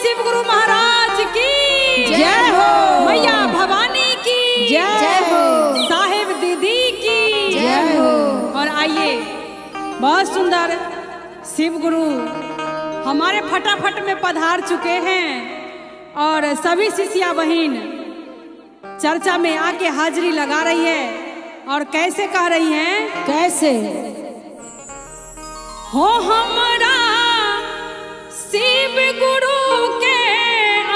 शिव गुरु महाराज की जय हो। मैया भवानी की जय हो। साहिब दीदी की जय हो। और आइए, बहुत सुंदर शिव गुरु हमारे फटाफट में पधार चुके हैं और सभी शिष्या बहन चर्चा में आके हाजिरी लगा रही है। और कैसे कह रही हैं? कैसे हो हमरा शिव गुरु के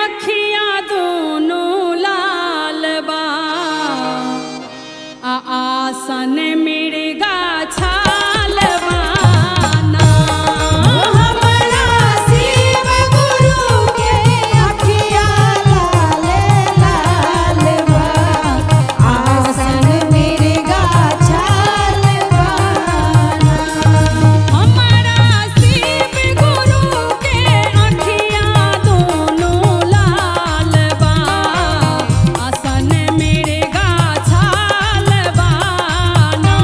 अखियां दोनों लाल बा, आसन मिर्गा छाल बाना। हमरा शिव गुरु के अखियां लाल लाल बा, आसन मिर्गा छाल बाना। हमरा शिव गुरु के अखियां दोनों लाल बा, आसन मिर्गा छाल बाना।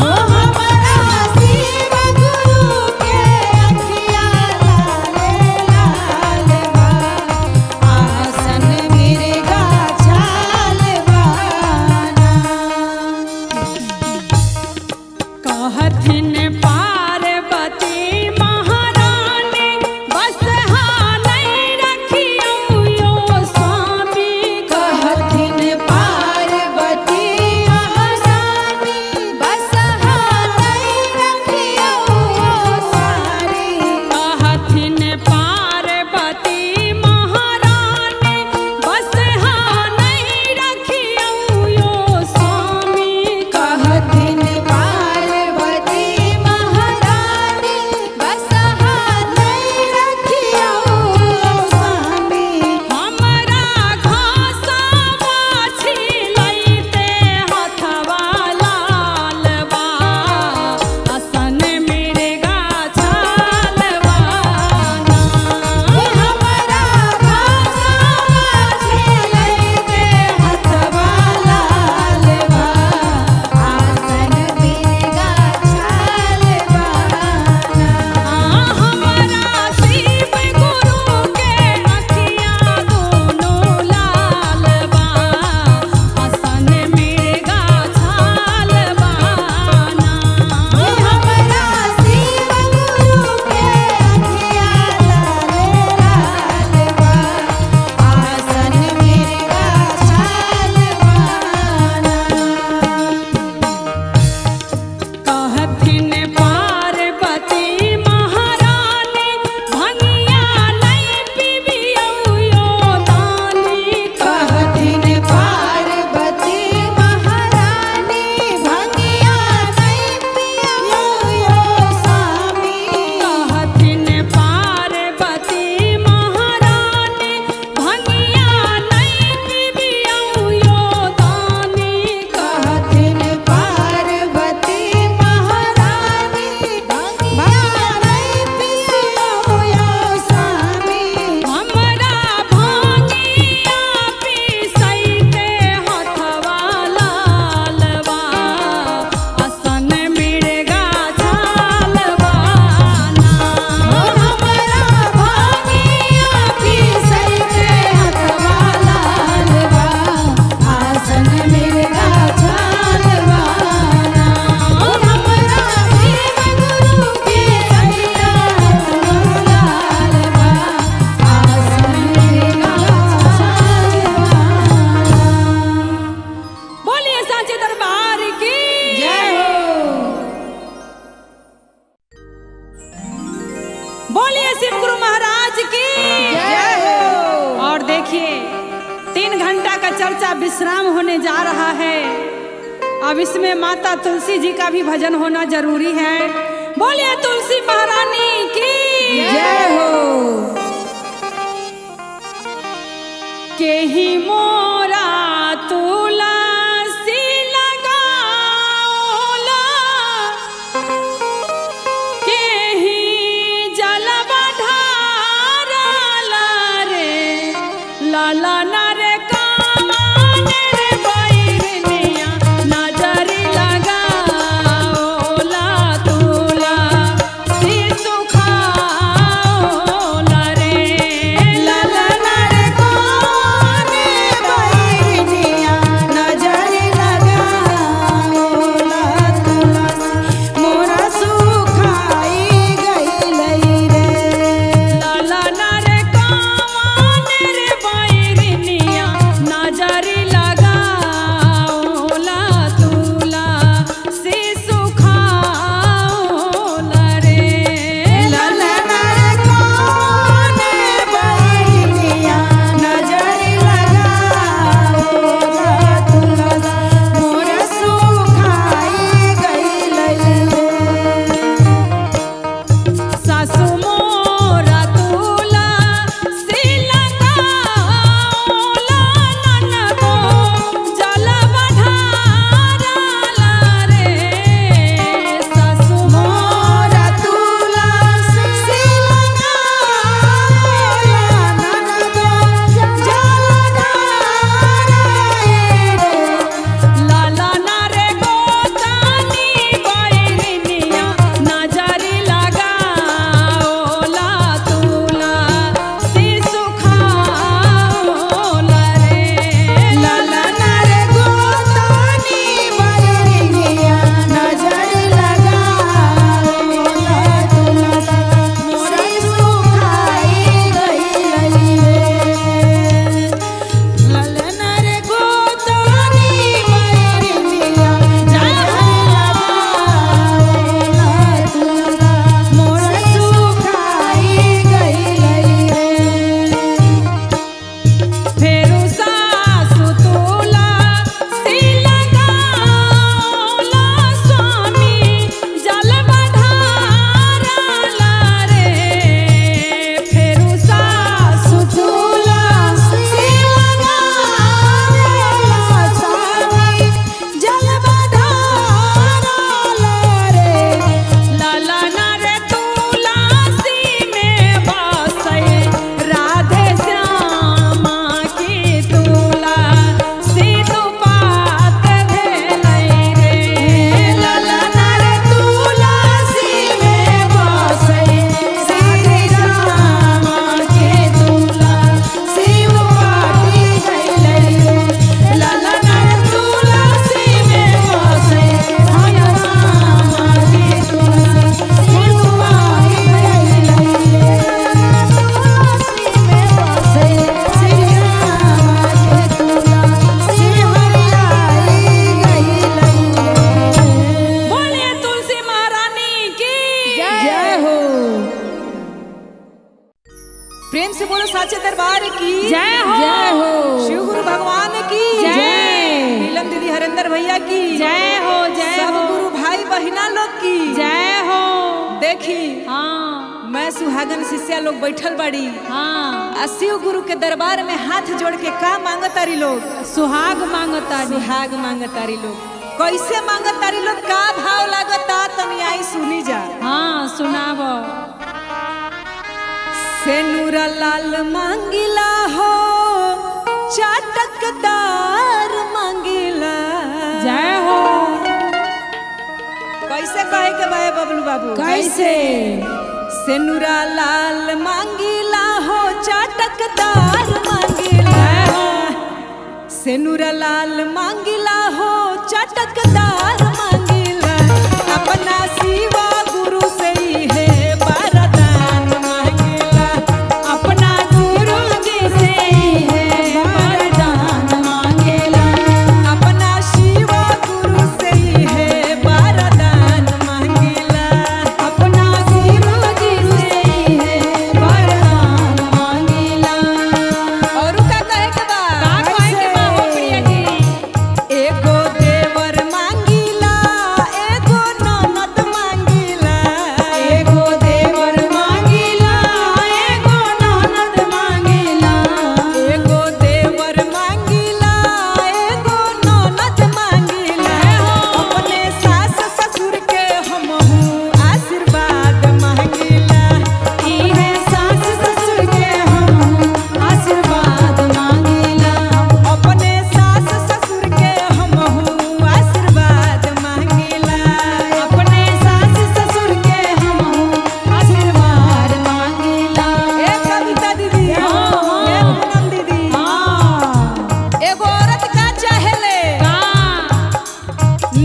हमरा शिव गुरु के अखियां लाल लाल बा, आसन मिर्गा छाल बाना। कहथिन पार्वती महारानी बसहा नहीं रखियो यो स्वामी। कहथिन पार्वती महारानी बसहा नहीं रखियो सारी। कहथिन पार्वती महारानी बसहा नहीं रखियो यो स्वामी। कहथिन पार्वती महारानी बसहा नहीं रखियो स्वामी। हमरा घासा माछी लैते हथवा लाल बा, आसन मिर्गा छाल बाना। हमरा घासा माछी लैते हथवा लाल बा, आसन मिर्गा छाल बाना। हमरा शिव गुरु के अखियां दोनों लाल बा, आसन मिर्गा छाल बाना। हमरा शिव गुरु के अखियां लाल लाल बा, आसन मिर्गा छाल बाना। कहथिन पार्वती महारानी भंगिया नहीं पीबियो यो दानी। कहथिन पार्वती महारानी भंगिया नहीं पियो यो स्वामी। कहथिन पार्वती महारानी भंगिया नहीं पीबियो यो दानी। कहथिन पार्वती महारानी भंगिया नहीं पियो यो स्वामी। हमरा भांगिया पीसैते हथवा लाल बा, आसन मिर्गा छाल बाना। हमरा भांगिया पीसैते हथवा लाल बा, आसन मिर्गा छाल बाना। हमरा शिव गुरु के अखियां दोनों लाल बा, आसन मिर्गा छाल बाना। बोलिए साचे दरबार की जय हो। बोलिए शिव गुरु महाराज की जय हो। और देखिए, 3 घंटा का चर्चा विश्राम होने जा रहा है। अब इसमें माता तुलसी जी का भी भजन होना जरूरी है। बोलिए तुलसी महारानी की जय हो। केहि मोरा तुलसी लगाओला, केहि जलवा ढारला रे, ललन रे कान रे बैरनिया, नजर लगाओला तुलसी प्रेम से बोलो साचे दरबार की जय हो। जय हो। शिव गुरु भगवान की जय। नीलम दीदी हरेंद्र भैया की जय हो। जय सब हो। गुरु भाई बहिना लोग की जय हो। देखी हाँ मैं सुहागन शिष्या लोग बैठल बड़ी हाँ। शिव गुरु के दरबार में हाथ जोड़ के का मांगतारी लोग? सुहाग मांगता सुहाग मांगतारी लोग। कैसे मांगतारी लोग? का भाव लागता तनी आई सुनी जा। हाँ सुनाब। सेनुरा लाल मांगिला हो चाटकदार मांगिला। जय हो। कैसे कहे के भाई बबलू बाबू? कैसे? सेनुरा लाल मांगिला हो चाटकदार मांगिला। सेनुरा लाल मांगिला हो चाटकदार मांगिला। अपना शिवा गुरु से ही है वरदान मांगिला। अपना गुरु जी से ही है वरदान मांगेला। अपना शिवा गुरु से ही है वरदान मांगिला। अपना गुरु जी से ही है वरदान मांगेला। और का कहे के बा? का कहे के बा हो प्रिय जी? एगो देवर मांगिला एगो ननद मांगिला। एगो देवर मांगेला एगो ननद मांगेला। एगो देवर मांगिला एगो ननद मांगिला। अपने सास ससुर के हमहू आशीर्वाद मांगिला। इहे सास ससुर के हम आशीर्वाद मांगेला। अपने सास ससुर के हमहू आशीर्वाद मांगिला। अपने सास ससुर के हम आशीर्वाद मांगेला। ए कविता दीदी, हाँ। ए पूनम दीदी, हाँ एगो औरत का चाहेले?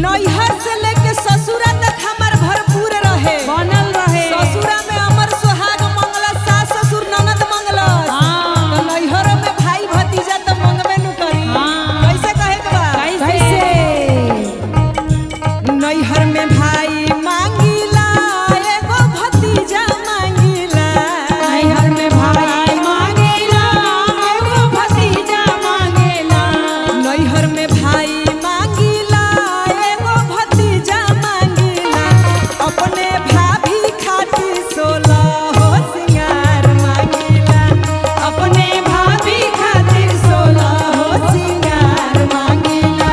नैहर से लेके ससुरा तक हमार भरपूर रहे। बनल रहे। ससुरा में अमर सुहाग मंगला, सास ससुर ननद मंगला। हाँ। तो नैहर में भाई भतीजा तो मंगबे नु करी। हाँ। कैसे कहे के बा? कैसे? नैहर में भाई मांगिला एगो भतीजा मांगिला। नैहर में भाई मांगेला एगो भतीजा मांगेला। नैहर में भाई मांगिला एगो भतीजा मांगिला। अपने भाभी खातिर 16 हो सिंगार मांगिला। अपने भाभी खातिर 16 हो सिंगार मांगेला।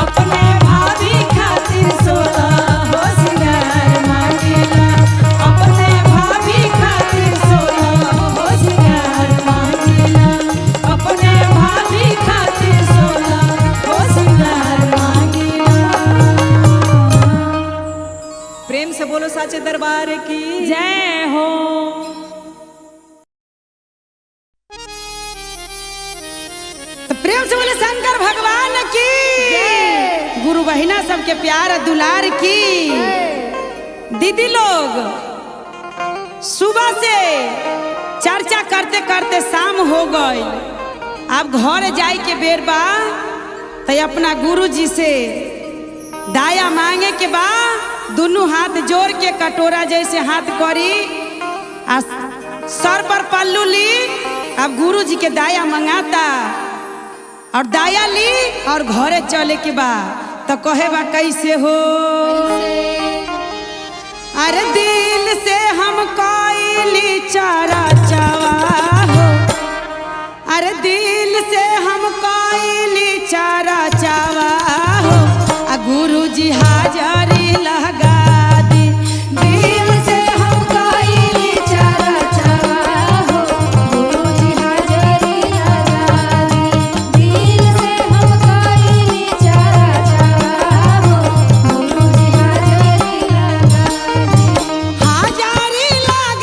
अपने भाभी खातिर 16 हो सिंगार मांगेला। अपने भाभी खातिर 16 हो सिंगार मांगेला। अपने भाभी खातिर 16 हो सिंगार मांगेला। प्रेम से बोलो साचे दरबार की जय हो। तो प्रेम से बोले शंकर भगवान की गुरु बहिना सबके प्यार दुलार की। दीदी लोग सुबह से चर्चा करते करते शाम हो गई। अब घर जाए के बेर बा तो अपना गुरु जी से दाया मांगे के बा। दोनों हाथ जोड़ के कटोरा जैसे हाथ करी आ सर पर पल्लू ली। अब गुरु जी के दाया मंगाता और दाया ली और घरे चले के बा। तो कहे बा कैसे हो? अरे दिल से हम कोइली चारा चावा हो। अरे दिल से हम कोइली चारा चावा हो। आ गुरु जी हाजरी लगा दी। दिल से हम कोइली चारा चावा हो। गुरु जी हाजरी लगा दी। दिल से हम कोइली चारा चावा हो। गुरु जी हाजरी लगा दी। हाजरी लगा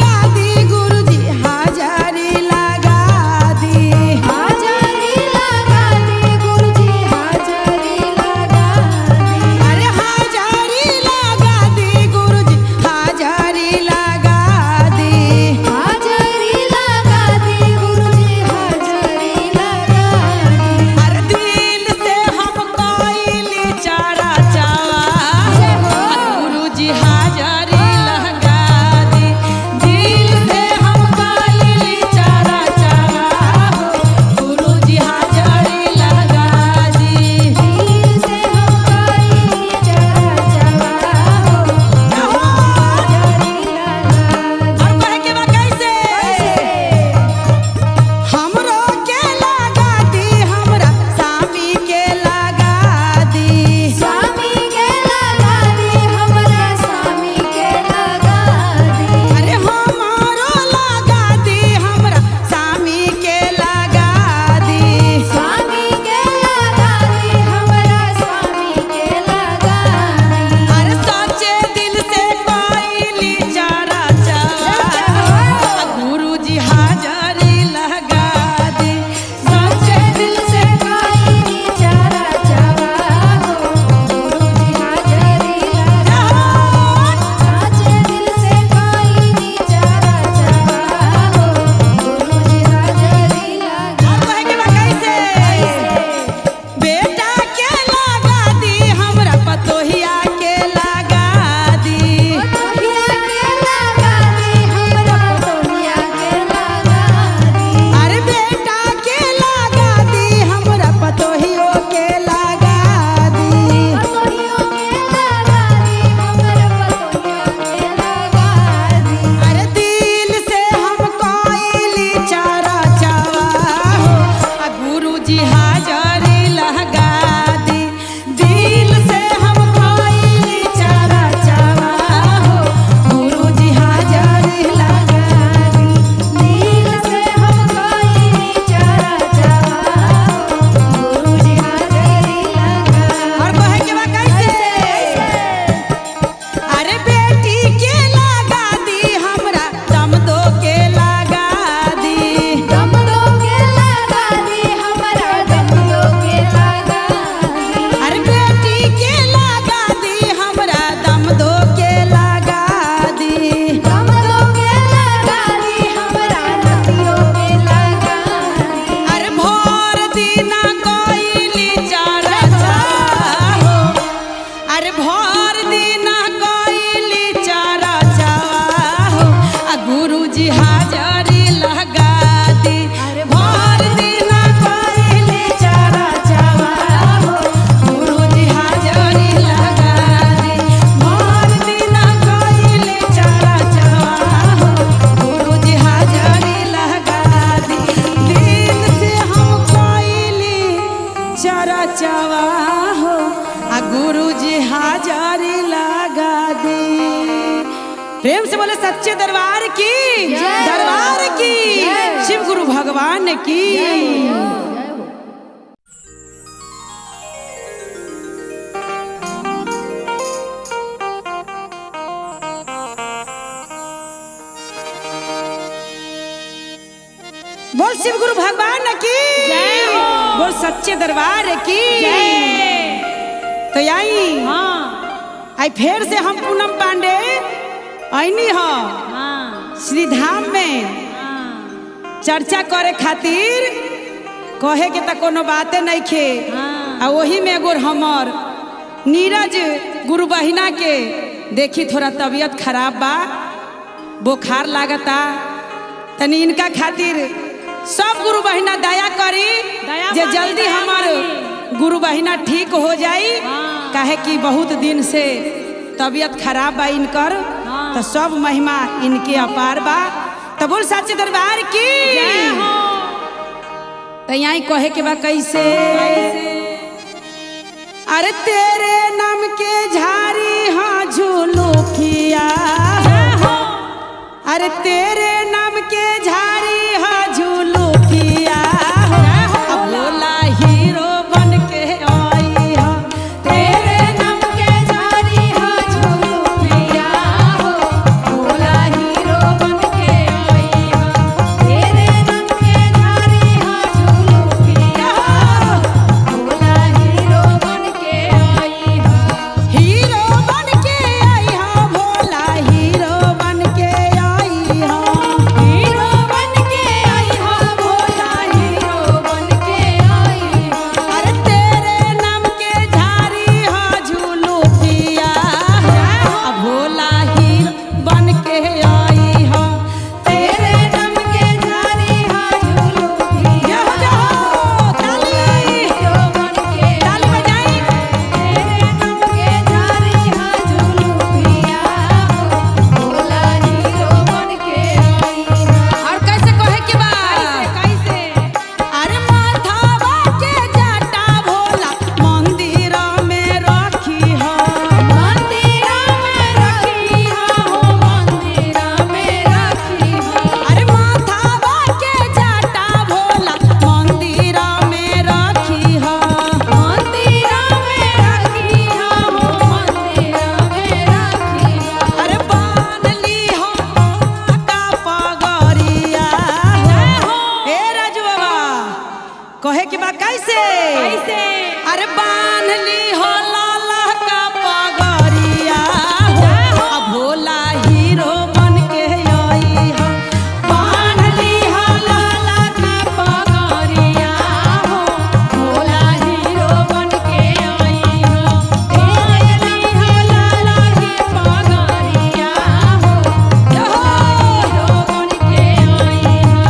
जी हाजरी लगा दी भर दिन कइली चारा चावा हो गुरु जी हाजरी लगा दी भर दिन कइली चारा चावा हो गुरु जी हाजरी लगा दी दिन से हम कइली चारा चावा हो आ गुरु जी हाजरी लगा दी। प्रेम से बोले सच्चे दरबार की दरबार की शिव गुरु भगवान की। बोल शिव गुरु भगवान की बोल सच्चे दरबार की। तो आई हाँ आई फिर से हम पूनम पांडे आईनी हो हाँ श्री धाम में हाँ चर्चा करे खातिर कहे के त कोनो बातें नहीं खे हाँ। आ वही में एगो हमर नीरज गुरु बहिना के देखी थोड़ा तबीयत खराब बा बुखार लागता तनी इनका खातिर सब गुरु बहिना दया करी दया जे मांगी, जल्दी दया हमार मांगी। गुरु बहिना ठीक हो जाई हाँ। काहे कि बहुत दिन से तबीयत खराब बा इनकर हाँ। तो सब महिमा इनके अपार बा तो बोल सच्चे दरबार की जय हो। तो यहाँ कहे के बा कैसे अरे तेरे नाम के झारी हाँ झुलुकिया अरे तेरे नाम के झारी हाँ झुलुकिया अब भोला हीरो बन के आई हो तेरे नाम के झारी हो झुलुकिया हो भोला हीरो बन के आई हो तेरे नाम के झारी हो झुलुकिया हो भोला हीरो बन के आई हो हीरो बन के आई हो भोला हीरो बन के आई हो हीरो बन के आई हो भोला हीरो बन के आई हो अरे तेरे नाम के झारी हो झुलुकिया अब भोला हीरो बन के आई हो तेरे नाम के झारी हो झुलुकिया ताली हीरो बन के ताली बजाई तेरे नाम के झारी हो झुलुकिया भोला हीरो बन के आई हो और कैसे कहे के बा कैसे अरे माथावा के जटा भोला मंदिर में रखी हो मंदिरा में रखी हो मंदिरा में रखी हो अरे माथावा के जटा भोला मंदिर में रखी हो मंदिरा में रखी हो मंदिरा में रखी हो अरे बांध ली हो का पगड़िया हे राजू बाबा कहे के बा कैसे कैसे अरे बांध ली हो लाला का पगड़िया अब भोला हीरो बन के आई हो बांध ली हो लाला का पगड़िया हो भोला हीरो बन के आई हो तेरी हो लाला की पगड़िया हो हीरो बन के आई हो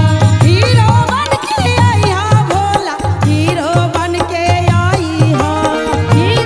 हीरो बन के आई हो भोला हीरो बन के आई हो हीरो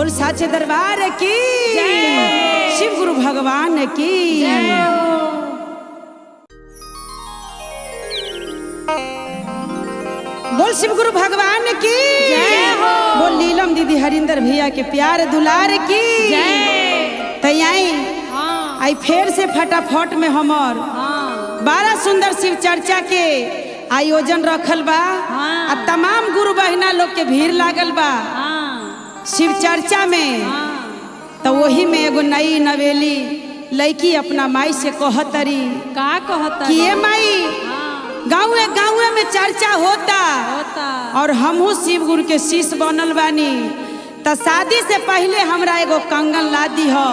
बोल साचे दरबार की शिव गुरु भगवान की बोल शिव गुरु भगवान की बोल नीलम दीदी हरिंदर भैया के प्यार दुलार की तैयारी आई फेर से फटाफट में हमर बड़ा सुंदर शिव चर्चा के आयोजन रखल बा आ तमाम गुरु बहिना लोग के भीड़ लागल बा शिव चर्चा में। तो वही में एगो नई नवेली लड़की अपना माई से कहतरी का कहता कि ये माई गाँव में चर्चा होता और हमहू शिव गुरु के शिष्य बनल बानी। तो शादी से पहले हमरा एगो कंगन ला दी हो,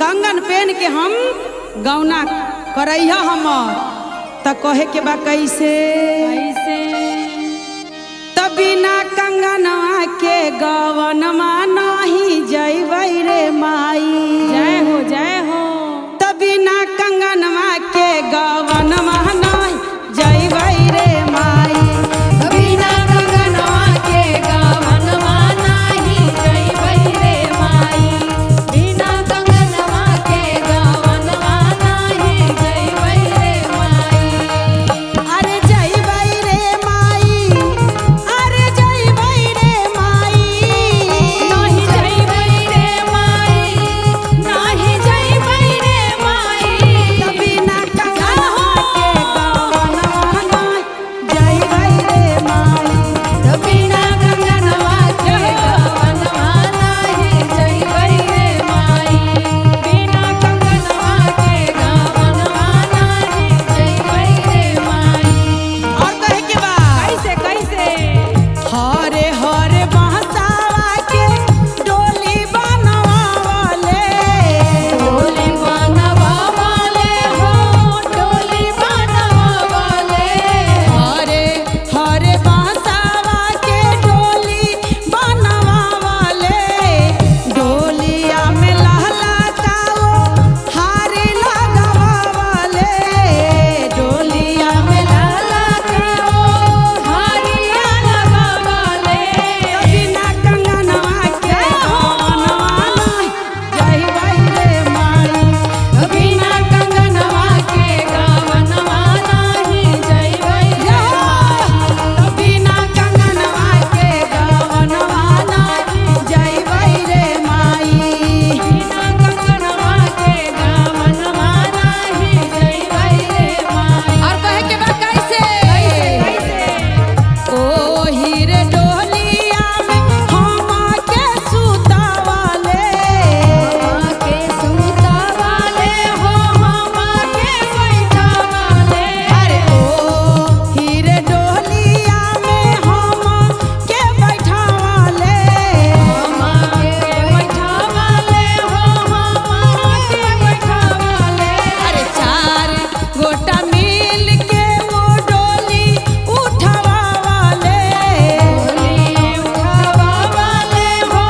कंगन पहन के हम गौना करैह हमर। तो कहे के बा कैसे तो बिना कंगनवा के गवनमा नहीं जइबै रे माई। जय हो तो बिना कंगनवा के गवनमा नहीं जइबै रे माई। बिना कंगनवा के गवनमा नहीं जइबै रे माई। बिना कंगनवा के गवनमा नहीं जइबै रे माई। अरे जइबै रे माई, अरे जइबै रे माई। नहीं जइबै रे माई, नहीं जइबै रे माई। तो बिना कंगनवा के गवनमा नहीं जइबै रे माई। बिना कंगनवा के गवनमा नहीं जइबै रे माई। बिना कंगनवा के गवनमा नहीं जइबै रे माई। और कहे के बा कैसे हरे हरे बहसावा के डोली बनवावले। डोली बनवा वाले हो, डोली बनवा वाले। हरे हरे बहसावा के डोली बनवावले। डोलिया में लहला काओ हारी लगावले। डोलिया में लाला काओ हारिया लगा वाले। बिना कंगनवा के गवनमा नहीं जइबै रे माई। बिना कंगनवा के गवनमा नहीं जइबै रे माई। बिना कंगनवा के गवनमा नहीं जइबै रे माई। बिना कंगनवा के गवनमा नहीं जइबै रे माई। और कहे के बा कैसे ओ हीरे डोलिया में हम के सुतावले। माँ के सूता वाले हो, माँ के बैठा वाले। अरे ओ हीरे डोलिया में हम के बैठावले। माँ के बैठा वाले हो, माँ के बैठा वाले। अरे चार गोटा मिल के वो डोली उठवावले। डोली उठावा वाले हो,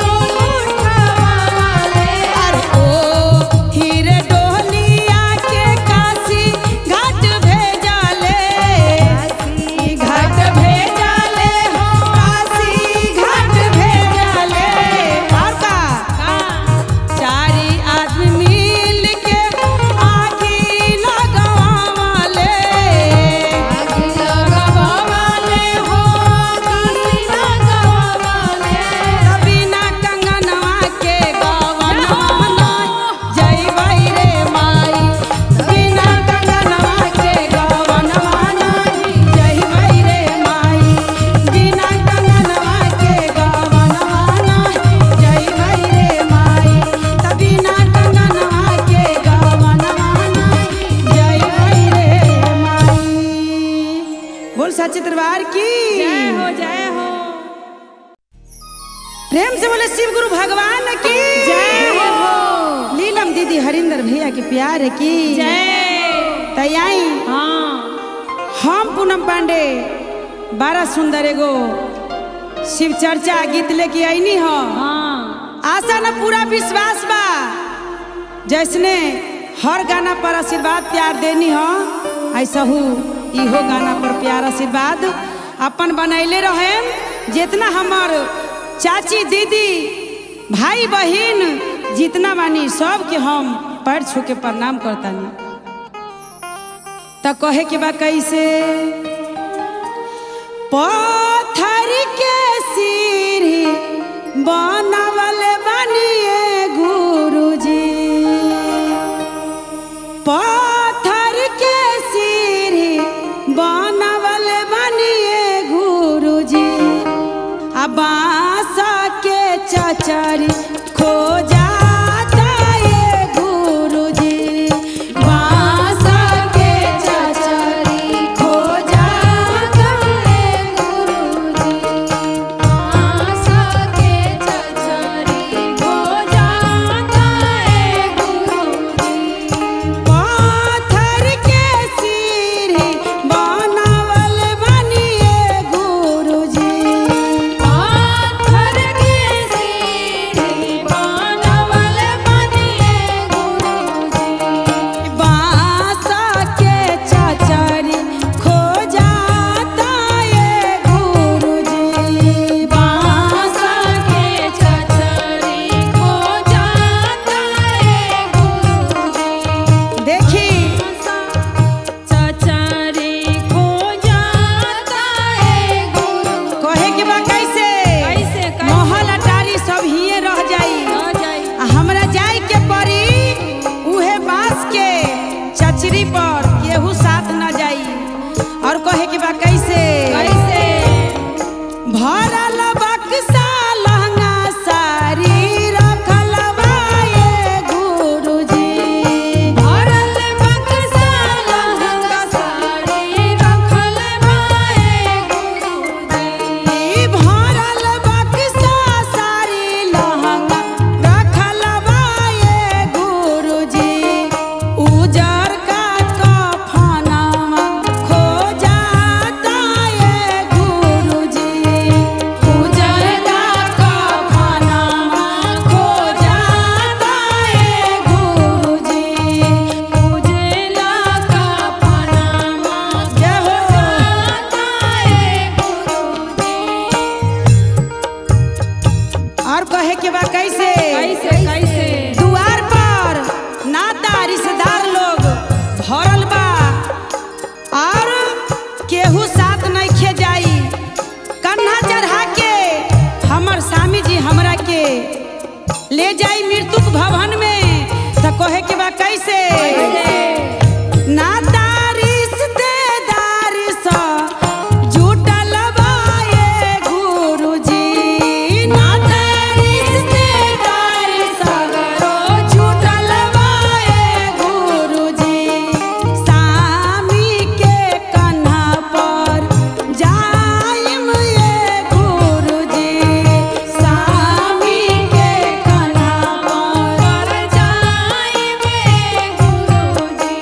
डोली उठावा वाले। अरे ओ हीरे डोलिया के काशी घाट भेजाले। काशी घाट भेजाले हो, काशी घाट भेजाले। और का चारी आदमी मिल के आगी लगावले। आग लगावा वाले हो, काशी लगावा वाले। बिना कंगनवा के गवनमा नहीं जइबै रे माई। बिना कंगनवा के गवनमा नहीं जइबै रे माई। बिना कंगनवा के गवनमा नहीं जइबै रे माई। त बिना कंगनवा के गवनमा नहीं जइबै रे माई। बोल सच्चे दरबार की जय हो प्रेम से बोले शिव गुरु भगवान की जय हो नीलम दीदी हरिंदर भैया के प्यार की तैयारी हम पूनम पांडे बड़ा सुंदर एगो शिव चर्चा गीत लेके आईनी हो। आशा न पूरा विश्वास बा जैसने हर गाना पर आशीर्वाद प्यार देनी हो ऐसा हूँ इहो गाना पर प्यार आशीर्वाद अपन बनैले रहे। जितना हमार चाची दीदी भाई बहन जितना बानी सब के हम पैर छू के प्रणाम करतानी। त कहे के बा कैसे पत्थर के सीढ़ी बनावल बनिए गुरुजी, पत्थर के सीढ़ी बनावल बनिए गुरुजी, आ बांस के चचरी खो जाता ये गुरुजी, बांस के चचरी खो जाता ये गुरुजी, बांस के चचरी खो जाता है गुरुजी, पत्थर के सीढ़ी बनावल बनिए गुरुजी, पत्थर के सीढ़ी बनावल बनिए गुरुजी, बांस के चचरी खो जाता ये गुरुजी, बांस के चचरी खो जाता है गुरुजी, देखी चचरी खो जाता है गुरुजी। कहे के बा कैसे कैसे महल अटारी सब हिए रह जाई, आ जाई आ हमरा जाय के पड़ी उहे बांस के चचरी पर केहू साथ न जाई। और कहे के बा कैसे कैसे भरल बक्सा लहंगा साड़ी रखल बा ये गुरुजी, भरल बक्सा लहंगा साड़ी रखल बाए गुरुजी, ई भरल बक्सा साड़ी लहंगा रखल बा ये गुरुजी, उजर का कफनवा खो जाता ये गुरुजी, उजर का कफनवा खो जाता ये गुरुजी, उजला का पनामा जय हो। जाता है गुरुजी। और कहे के बा कैसे कैसे कैसे दुआर पर नाता रिश्तेदार लोग भरल बा और केहू साथ नइखे जाई, कन्हा चढ़ा के हमर स्वामी जी हमरा के ले जाई मृत्युक भवन में। त कहे के बा कैसे नाता रिश्तेदार सा जुटल बा ये गुरुजी, नाता रिश्तेदार सा जुटल बा ये गुरुजी, स्वामी के कन्हा पर जाइम ये गुरुजी, स्वामी के कन्हा पर पर जाई में गुरुजी,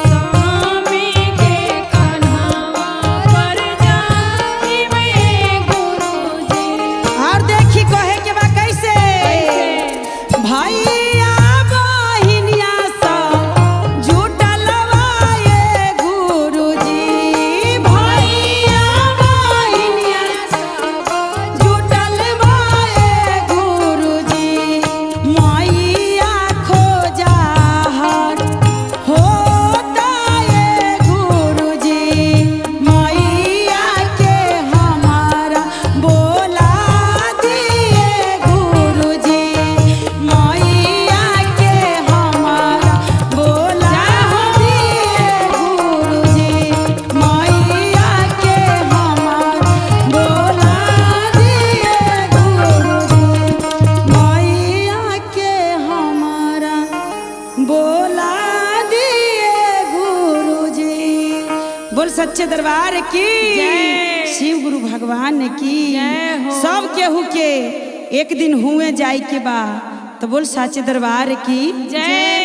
स्वामी के कन्हवा पर जाई में गुरुजी। और देखी कहे के बा कैसे भैया बहिनिया सब जुटल बा ये गुरुजी, भैया बहिनिया सब जुटल बा ये गुरुजी, मैया खोजाहर होता ये गुरुजी, मैया के हमारा बोला दिए गुरुजी, मैया के हमारा बोला दिए गुरुजी, मैया के हमारा बोला दिए गुरुजी, मैया के हमारा बोला दिए गुरुजी। बोल सच्चे दरबार की जय। शिव गुरु भगवान की जय हो। सब केहू के एक दिन हुए जाए के बा, तो बोल सच्चे दरबार की जय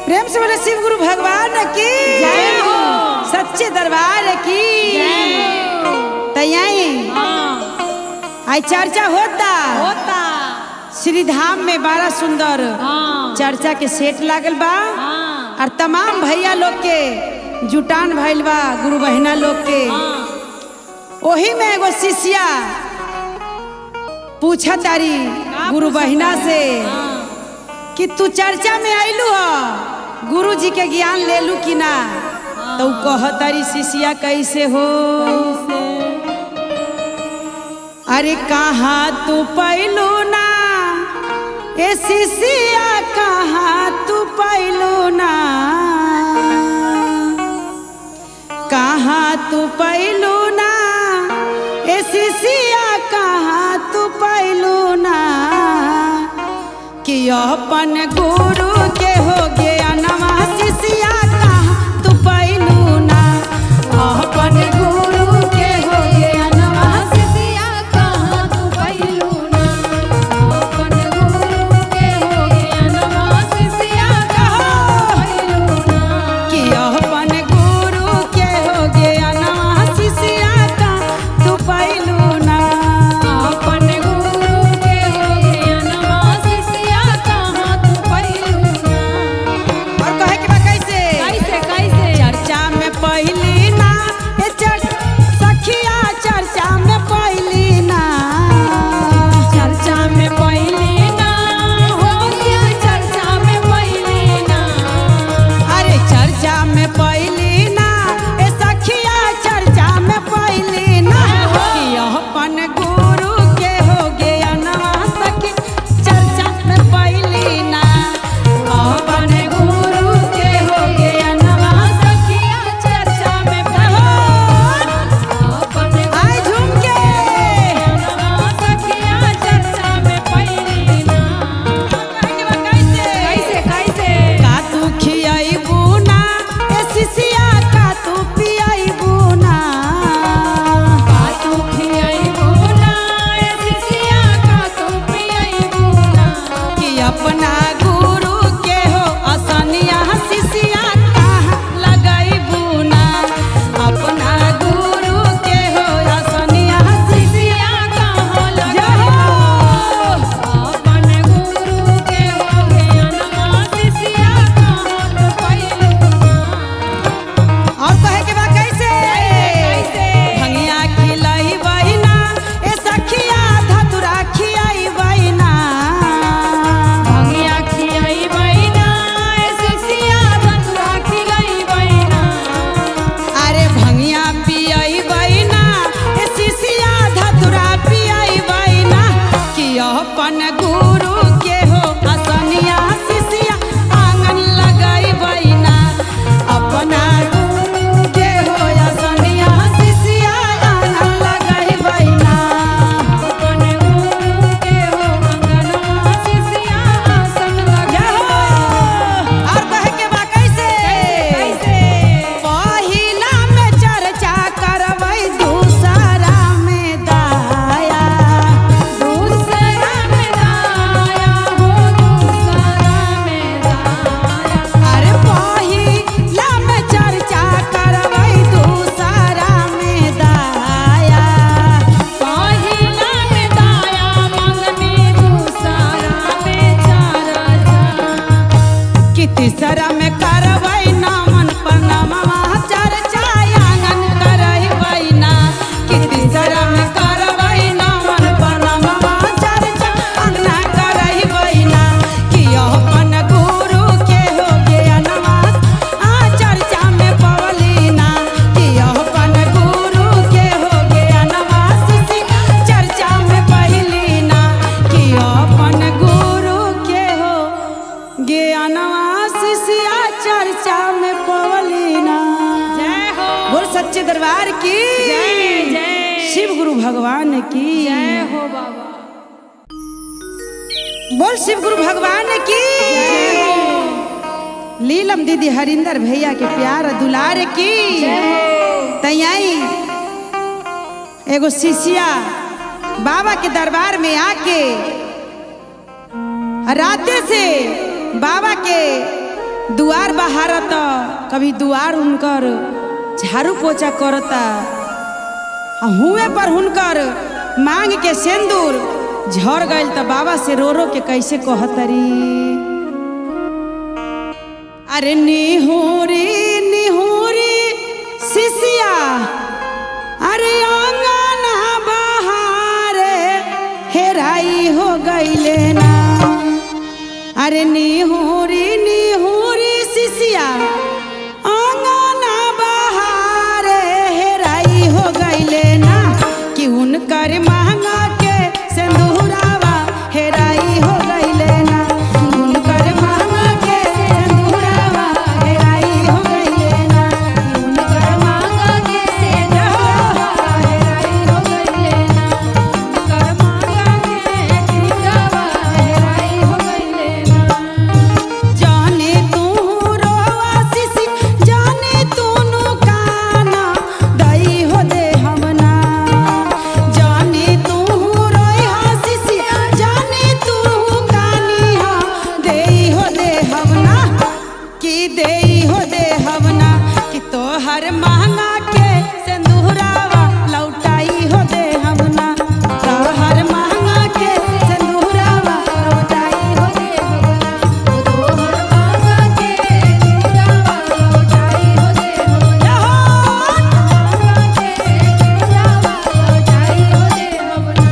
प्रेम से बोले शिव गुरु भगवान की जय हो। सच्चे दरबार की जय तो यहीं हाँ आई चर्चा होता होता श्री धाम में बड़ा सुंदर हाँ चर्चा के सेट लागल बा हाँ और तमाम भैया लोग के जुटान भइल बा गुरु बहिना लोग के हाँ ओही में एगो शिष्या पूछा तारी गुरु बहिना से कि तू चर्चा में आइलू हो, गुरु जी के ज्ञान ले लू कि ना? तो कह तारी शिष्या कैसे हो? अरे कहाँ तू पैलू ना ए शिष्या, कहाँ तू पैलू ना, कहाँ तू पैलू ना ए शिष्या, कहाँ तू पैलू ना कि अपन गुरु के हो गया नमा शिष्या, कहाँ तू पैलू ना, अपन गुरु के हो गया नमा शिष्या कहाँ तू पैलू ना, अपन गुरु के हो गया नमा शिष्या कहाँ पैलू ना, कि अपन गुरु के हो गया नमा शिष्या, कहाँ तू पैलू ना, अपन गुरु के हो गया नमा शिष्या कहाँ तू पैलू ना। और कहे कि बा कैसे कैसे कैसे चर्चा में पहली ना ए सखिया, चर्चा में पहली ना, चर्चा में पहली ना हो गया, चर्चा में पहली ना, अरे चर्चा में पहली ना ए सखिया, चर्चा में पहली ना कि अपन गुरु के हो गया नवा सखी, चर्चा में पहली ना, अपन गुरु के हो गया नवा सखिया चर्चा में पहली अपन आई झूम के नमा सखिया चर्चा में पहली ना। कैसे कैसे का तू खियाइबू ना ए शिष्या, का तू पियाइबू ना, का तू खियाइबू ना ए शिष्या, का तू पियाइबू ना, कि अपना गुरु के हो असनिया शिष्या, कहाँ लगाइबू ना, अपना गुरु के हो असनिया शिष्या कहाँ लगाइबू, अपन गुरु के हो गया नमा शिष्या कहाँ तू पैलू ना। और कहे के बा कैसे भंगिया खिलाइबै ना ए सखिया, धतुरा खियाइबै ना, भंगिया खियाइबै ना ए शिष्या, धतुरा खिलाइबै ना, अरे भंगिया पियाइबै ना ए शिष्या, धतुरा पियाइबै ना कि अपन गुरु के हो असनिया शिष्या, आंगन लगाइबै ना, अपना गुरु के हो असनिया शिष्या, आंगन लगाइबै ना, अपन गुरु के हो अंगनवा शिष्या, आसन लगाइबै ना। और कहे के बा कैसे कैसे पहिला में चर्चा करबै, दूसरा में दाया, दूसरा में दाया हो, दूसरा में दाया, अरे पहिला में चर्चा करबै, दूसरा में दाया, पहिला में दाया मंगनी, दूसरा में चर्चा, कि तीसरा में करबै नमन प्रणामवा चर्चा, आंगन करबै ना, कि तीसरा में करबै नमन प्रणामवा चर्चा, अंगना करबै ना, कि अपन गुरु के हो गया नमा चर्चा में पवली ना, कि अपन गुरु के हो गया नमा शिष्या, चर्चा में पहली ना, कि अपन गुरु के हो ज्ञानवा शिष्या, चर्चा में पवली ना। जय हो, बोल सच्चे दरबार की जय जय, शिव गुरु भगवान की जय हो बाबा। बोल शिव गुरु भगवान की लीलम दीदी हरिंदर भैया के प्यार दुलार की तैयाई एगो शिष्या बाबा के दरबार में आके राते से बाबा के दुआर बहारत, कभी दुआर उनकर झाड़ू पोछा करता, हुए पर हुनकर मांग के सिंदूर झड़ गइल त बाबा से रो रो के कैसे कहतरी, अरे निहुरी निहुरी शिष्या, अरे अंगा हेराई हो गईले ना। अरे निहुरी निहुरी सिसिया आंगना बहारे हेराई हो गईले ना कि उनकर महंगा के सिंदूरावा हेराई हो गईले ना। उनकर महंगा के सिंदूरावा हेराई हो गईले ना। उनकर मांगा के सिंदूरवा हेराई हो गईले ना। उनकर मांगा के सिंदूरवा हेराई हो गईले ना। जाने तू रोवा सिसी जाने तू नुकाना दई हो दे हमना। जाने तू रोया सिसी जाने तू कानिया देई हो दे हमना कि देई हो दे हमना कि तोहर महंगा के सिंदूरावा लौटाई हो दे हमना। तोहर महंगा के सिंदूरावा लौटाई हो दे हमना। तोहर मांगा के सिंदूरवा लौटाई हो दे हमना। मांगा के सिंदूरवा लौटाई हो दे हमना।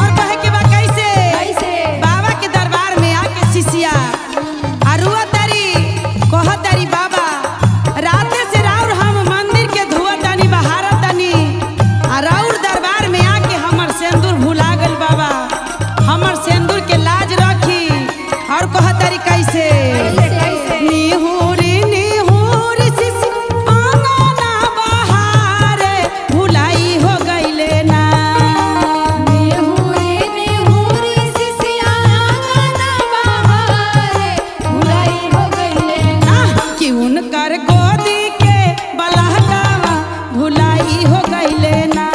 और कहे के बा कैसे कैसे? बाबा के दरबार में आके शिष्या अरुआ तारी कह तारी बाबा राते से राउर हम मंदिर के धुआ तानी बहारा तानी आ राउर दरबार में आके हमर सिंदूर भुला गल बाबा हमर सिंदूर के लाज रखी। और कह तारी कैसे कैसे? निहुरी निहुरी सिसी आंगना बहारे भुलाई हो गईले ना। निहुरी निहुरी सिसिया आंगना बहारे भुलाई हो गईले ना। कि उनकर गोदी के बलहकावा भुलाई हो गईले ना।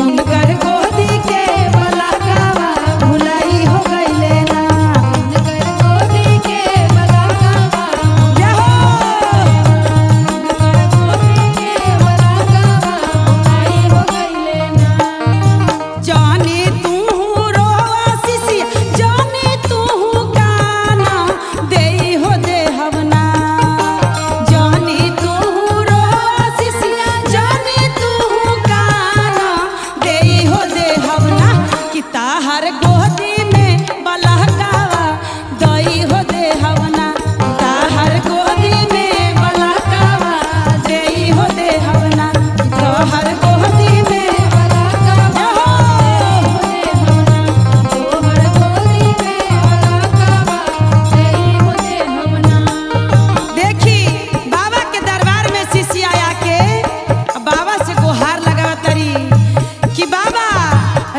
उनकर गोदी के बलहकावा भुलाई हो गईले ना। उनकर गोदी के बलकावा जय हो। उनकर गोदी के बलकावा भुलाई हो गईले ना। जाने तू रोवा सिसिया जाने तू गाना देई हो दे हमना। जाने तू रोवा सिसिया जाने तू गाना देई हो दे हमना कि ताहर गोदी में बलहकावा दई हो दे हमना। ताहर गोदी में बलहकावा देई हो दे हमना। ताहर गोदी में बलकावा हो दे हमना। तोहर गोदी में बलकावा देई हो दे हमना। देखी बाबा के दरबार में शिष्य आया के बाबा से गुहार लगावा तरी कि बाबा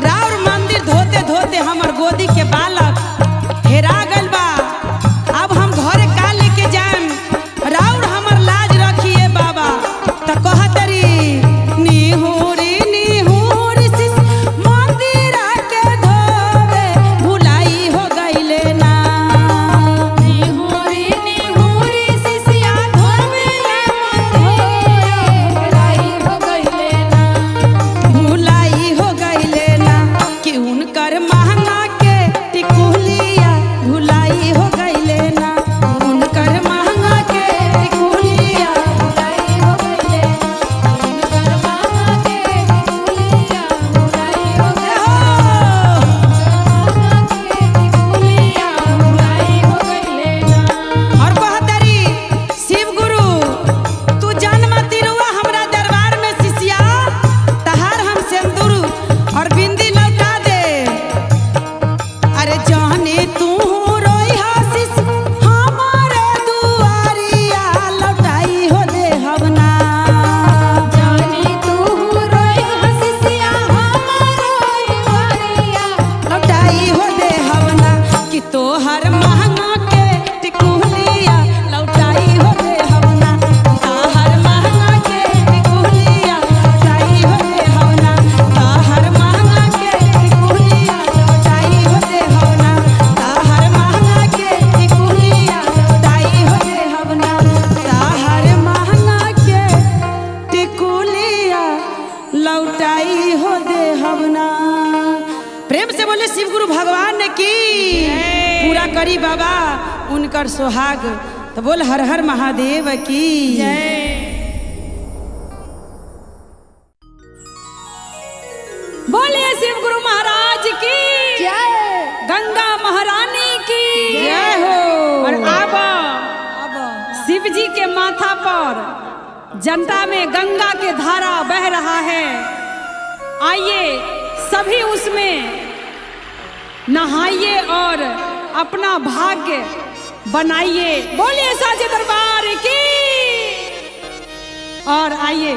राउर मंदिर धोते धोते हमर गोदी के बालक हेरा गल बा। अब हम घरे का लेके जाएम राउर हमर लाज रखिए बाबा। त कह तरी निहुरी निहुरी सिस मंदिर के धोवे भुलाई हो गईले ना। निहुरी निहुरी सिसिया धोवे मंदिर भुलाई हो गईले ना। भुलाई हो गईले ना कि उनकर महंगा के टिकुलिया भुलाई हो गईले ना। उनकर महंगा के टिकुलिया भुलाई हो गईले ना। उनकर मांगा के टिकुलिया भुलाई हो गईले ना। मांगा के टिकुलिया भुलाई हो गईले ना। और कहतरी शिव गुरु तू जन्म तिरुआ हमरा दरबार में शिष्या तहार हम सिंदूर और बिंदी लौटा दे। अरे जाने तू रोई हसीस हमारे दुआरिया लौटाई हो दे हमना। जानी तू रोई हसिसिया हमारो दुआरिया लौटाई हो दे हमना कि तोहर महंगा के टिकुलिया लौटाई हो दे हमना। तोहर महंगा के टिकुलिया लौटाई हो दे हमना। तोहर महंगा के टिकुलिया लौटाई हो दे हमना। तोहर महंगा के टिकुलिया लौटाई हो दे हमना। तोहर महंगा के टिकुलिया लौटाई हो दे हमना। प्रेम से बोले शिव गुरु भगवान की पूरा करी बाबा उनकर सुहाग। तो बोल हर हर महादेव की बोलिए शिव गुरु महाराज की जय। जी के माथा पर जनता में गंगा के धारा बह रहा है। आइए सभी उसमें नहाइए और अपना भाग्य बनाइए। बोलिए साचे दरबार की। और आइए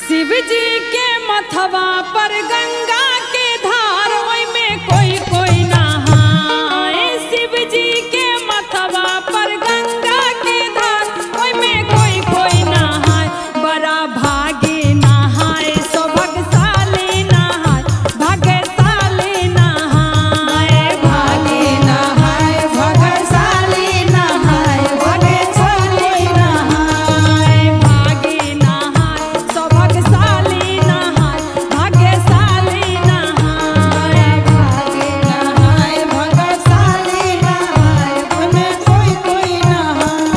शिव जी के मथवा पर गंगा के धार ओय में कोई कोई नहाए। शिव जी के मथवा पर गंगा के धार ओय में कोई कोई नहाए। बड़ा भागे नहाए सो भगशाली नहाए, भगशाली नहाए, भागे नहाय भगशाली नहाय भगशाली नहाय। भागे नहाए सो भगशाली नहाए, भगशाली नहाए। भागे नहाय भगशाली नहाय ओमे कोई कोई नहाय।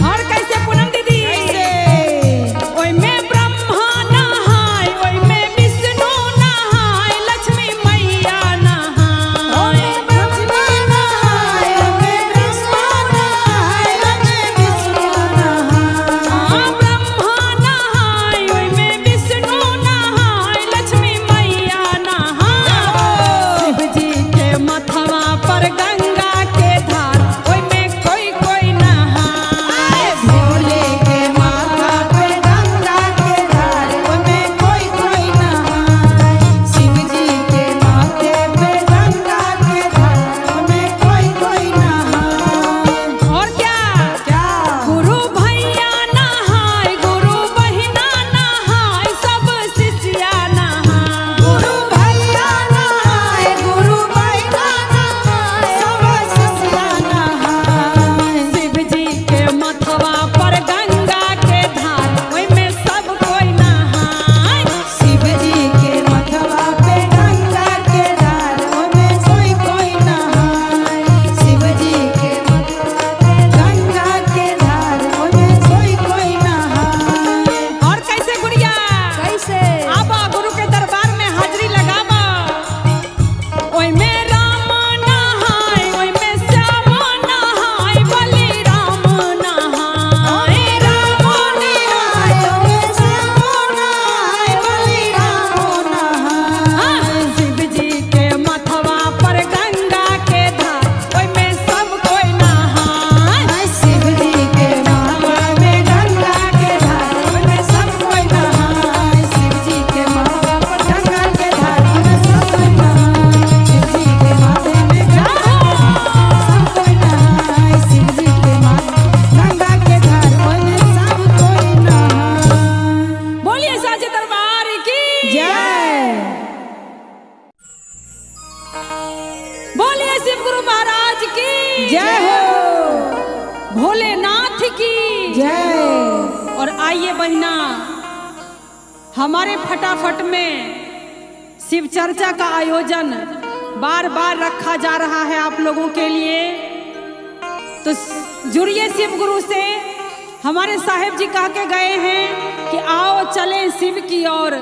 और कैसे पूनम दीदी? कैसे? ओय में ब्रह्मा नहाय, ओय में विष्णु नहाय, लक्ष्मी मैया नहाय। लक्ष्मी नहाय ओमे कृष्ण नहाय ओमे विष्णु नहाय। हाँ, ब्रह्मा नहाय, ओय में विष्णु नहाय, लक्ष्मी मैया नहाय। शिव जी के मथवा पर गंगा के धार ओय में कोई कोई नहाय। भोले के माथा पे गंगा के धार ओमे कोई कोई नहाय। शिव जी के माथे पे गंगा के धार ओमे कोई कोई नहाय। और क्या क्या? गुरु भैया नहाय, गुरु बहिना नहाय, सब शिष्या नहाय। गुरु भैया नहाय गुरु बहिना नहाय सब शिष्या नहाय। शिव जी के मथवा पर गंगा के धार ओय में सब कोई नहाय। शिव जी के मथवा पे गंगा के धार ओमे कोई कोई नहाय। शिव जी के मथवा पे गंगा के धार ओमे कोई कोई नहाय। और कैसे गुड़िया? कैसे? आबा गुरु के दरबार में हाजिरी लगाबा। ओय में राम नहाय, ओय में श्याम नहाय, बलि राम नहाय। राम नहाय ओमे श्याम नहाय बलि राम नहाय। शिव जी के मथवा पर गंगा के धार ओय में सब कोई नहाय। शिव जी के माथा में गंगा के धार ओमे सब कोई नहाय। शिव जी के माथा पर गंगा के धार ओमे सब कोई नहाय। शिव जी के माथे में गंगा सब कोई नहाय। शिव जी के माथे गंगा के धार ओमे सब कोई नहाय। बोलिए साचे दरबार की जय। बोलिए शिव गुरु महाराज की जय हो। भोलेनाथ की जय। और आइए बहिना, हमारे फटाफट में शिव चर्चा का आयोजन बार बार रखा जा रहा है आप लोगों के लिए। तो जुड़िए शिव गुरु से। हमारे साहेब जी कह के गए हैं कि आओ चलें शिव की ओर,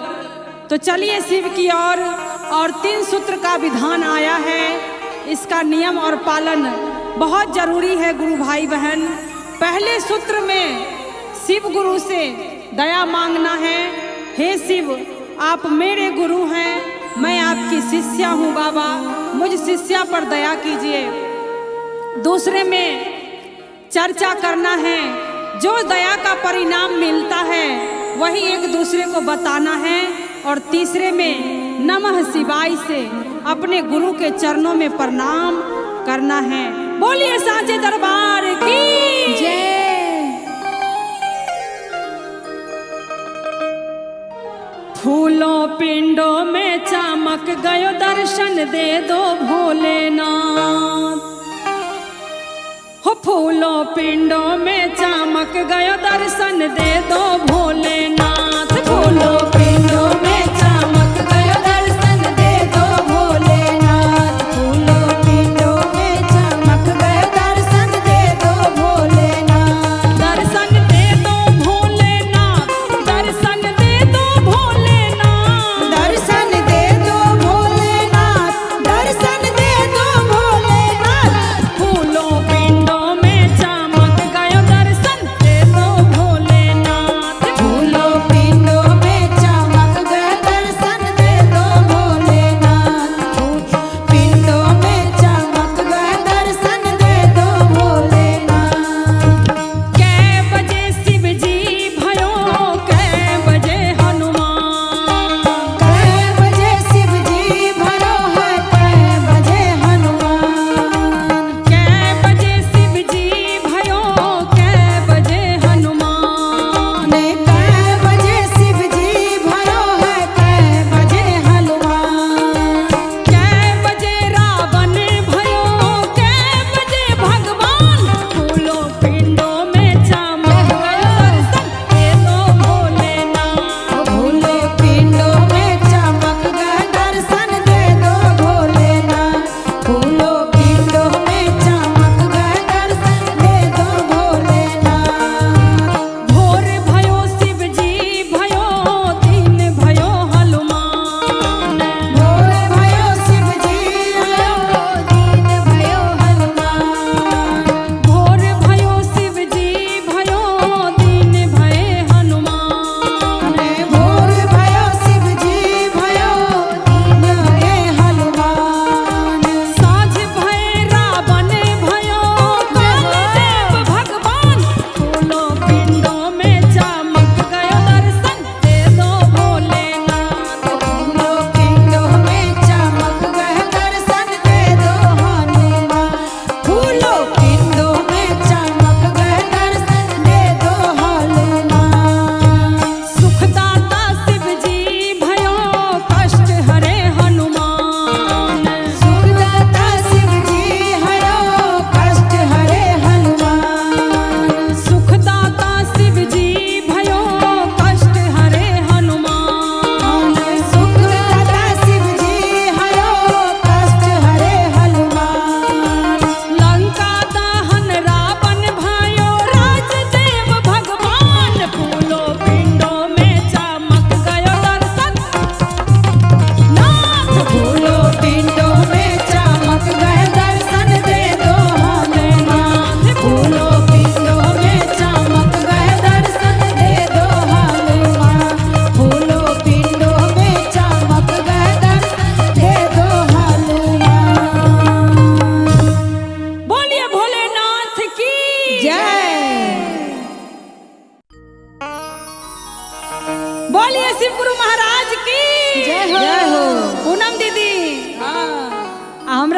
तो चलिए शिव की ओर। और 3 सूत्र का विधान आया है, इसका नियम और पालन बहुत जरूरी है गुरु भाई बहन। पहले सूत्र में शिव गुरु से दया मांगना है। हे शिव, आप मेरे गुरु हैं, मैं आपकी शिष्या हूँ बाबा, मुझ शिष्या पर दया कीजिए। दूसरे में चर्चा करना है, जो दया का परिणाम मिलता है वही एक दूसरे को बताना है। और तीसरे में नमः शिवाय से अपने गुरु के चरणों में प्रणाम करना है। बोलिए साचे दरबार की जय। फूलों पिंडों में चमक गयो, दर्शन दे दो भोलेनाथ। हो फूलों पिंडों में चमक गयो, दर्शन दे दो भोलेनाथ। फूलों पिंडों में चमक गयो, दर्शन दे दो भोलेनाथ। फूलों पिंडों में चमक गयो, दर्शन दे दो भोलेनाथ। दर्शन दे दो भोलेनाथ, दर्शन दे दो भोलेनाथ। दर्शन दे दो भोलेनाथ, दर्शन दे दो भोलेनाथ। फूलों पिंडों में चमक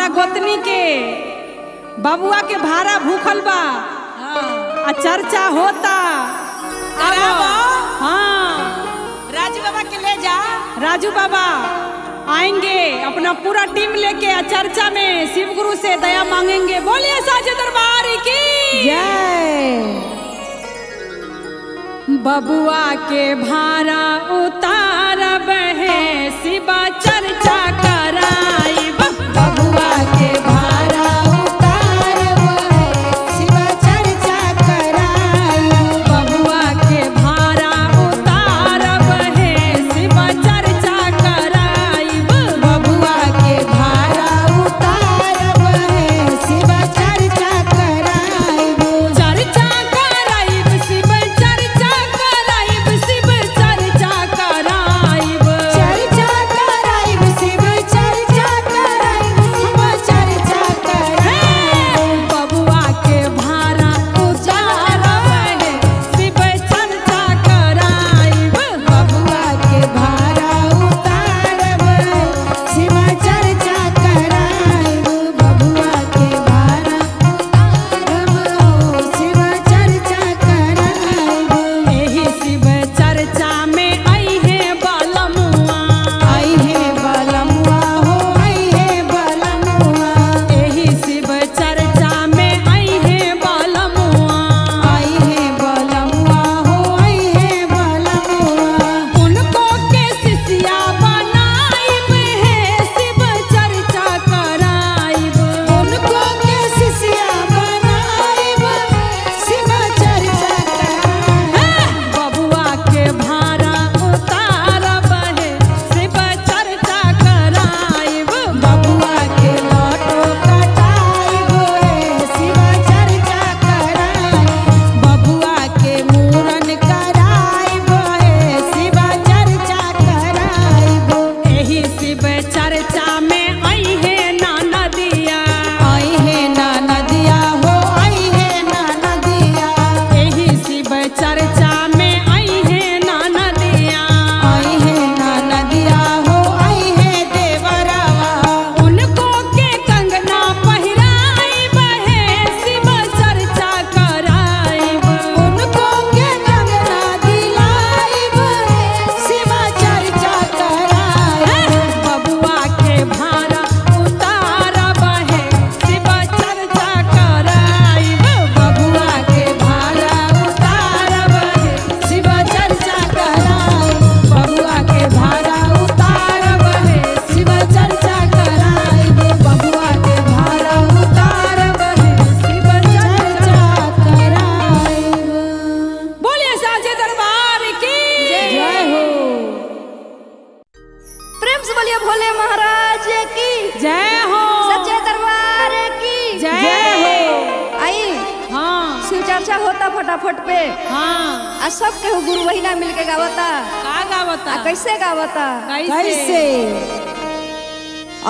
हमरा गोतनी के बबुआ के भाड़ा भूखल बा आ चर्चा होता। करावो। हाँ राजू बाबा के ले जा। राजू बाबा आएंगे अपना पूरा टीम लेके आ चर्चा में शिव गुरु से दया मांगेंगे। बोलिए साचे दरबार की जय। बबुआ के भाड़ा उतारब है शिवा चर्चा कराई। बबुआ के भाड़ा उतारब है शिवा चर्चा कराई। बबुआ के भाड़ा उतारब है शिवा चर्चा कराई। बबुआ के भाड़ा उतारब है शिवा चर्चा कराई। चर्चा कराइब शिव चर्चा कराइब शिव चर्चा कराइब। चर्चा कराइब शिव चर्चा कराइब शिव चर्चा कराइब। बबुआ के भाड़ा उतारब है शिव चर्चा कराइब। बबुआ के भाड़ा उतारब है शिव चर्चा कराइब। बबुआ के भाड़ा उतारब हो शिव चर्चा कराइब। एही शिव चर्चा में आई है बलमुआ। आई है बलमुआ हो आई है बलमुआ। एही शिव चर्चा में आई है बलमुआ। आई है बलमुआ हो आई है बलमुआ। उनको के शिष्या बनाइब है शिव चर्चा कराइब। उनको के शिष्या बनाइब शिव चर्चा कराइब। बबुआ के भाड़ा उतारब है शिव चर्चा कराइब। बबुआ के लौटो कटाइब है शिव चर्चा कराइब। बबुआ के मूरन कराइब है शिव चर्चा कराइब। एही शिव चर्चा में आई है नदिया। आई है नदिया हो आई है नदिया। एही शिव चर्चा में आई है नदिया। आई है नदिया हो आई है देवरवा। उनको के कंगना पहिराइब है शिव चर्चा कराइब। उनको के कंगना दिलाइब शिव चर्चा कराइब। बबुआ के भाड़ा उतारब है शिव चर्चा कराइब। बबुआ के भाड़ा उतारब है शिव चर्चा कराइब। बबुआ के भाड़ा उतारब है शिव चर्चा कराइब। बबुआ के भाड़ा उतारब है शिव चर्चा कराइब। बोलिए साचे दरबार की जय हो। प्रेम से बोलिए भोले महाराज की जय हो सच्चे दरबार की जय हो। आई हाँ शिव चर्चा होता फटाफट पे हाँ आ सब केहू गुरु बहिना मिल के गावता। का गावता आ कैसे गावता? कैसे?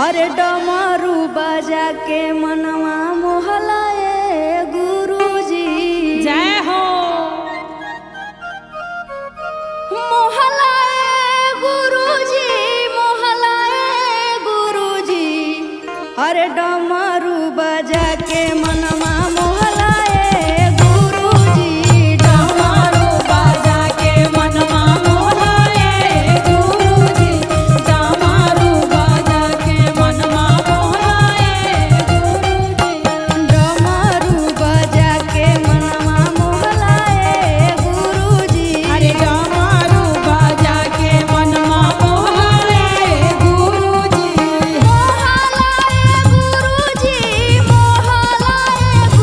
अरे डमरू बजा के मनवा मोहलाए गुरुजी। जय हो मोहलाए गुरुजी मोहलाए गुरुजी। अरे डमरू बजा के मनवा मोहलाए गुरुजी। डमरू बजा के मनवा मोहलाए गुरुजी। डमरू बजा के मनवा मोहलाए गुरुजी। डमरू बजा के मनवा मोहलाए गुरुजी। अरे डमरू बाजा के मनमा मोहलाए गुरुजी। मोहलाए गुरुजी मोहलाए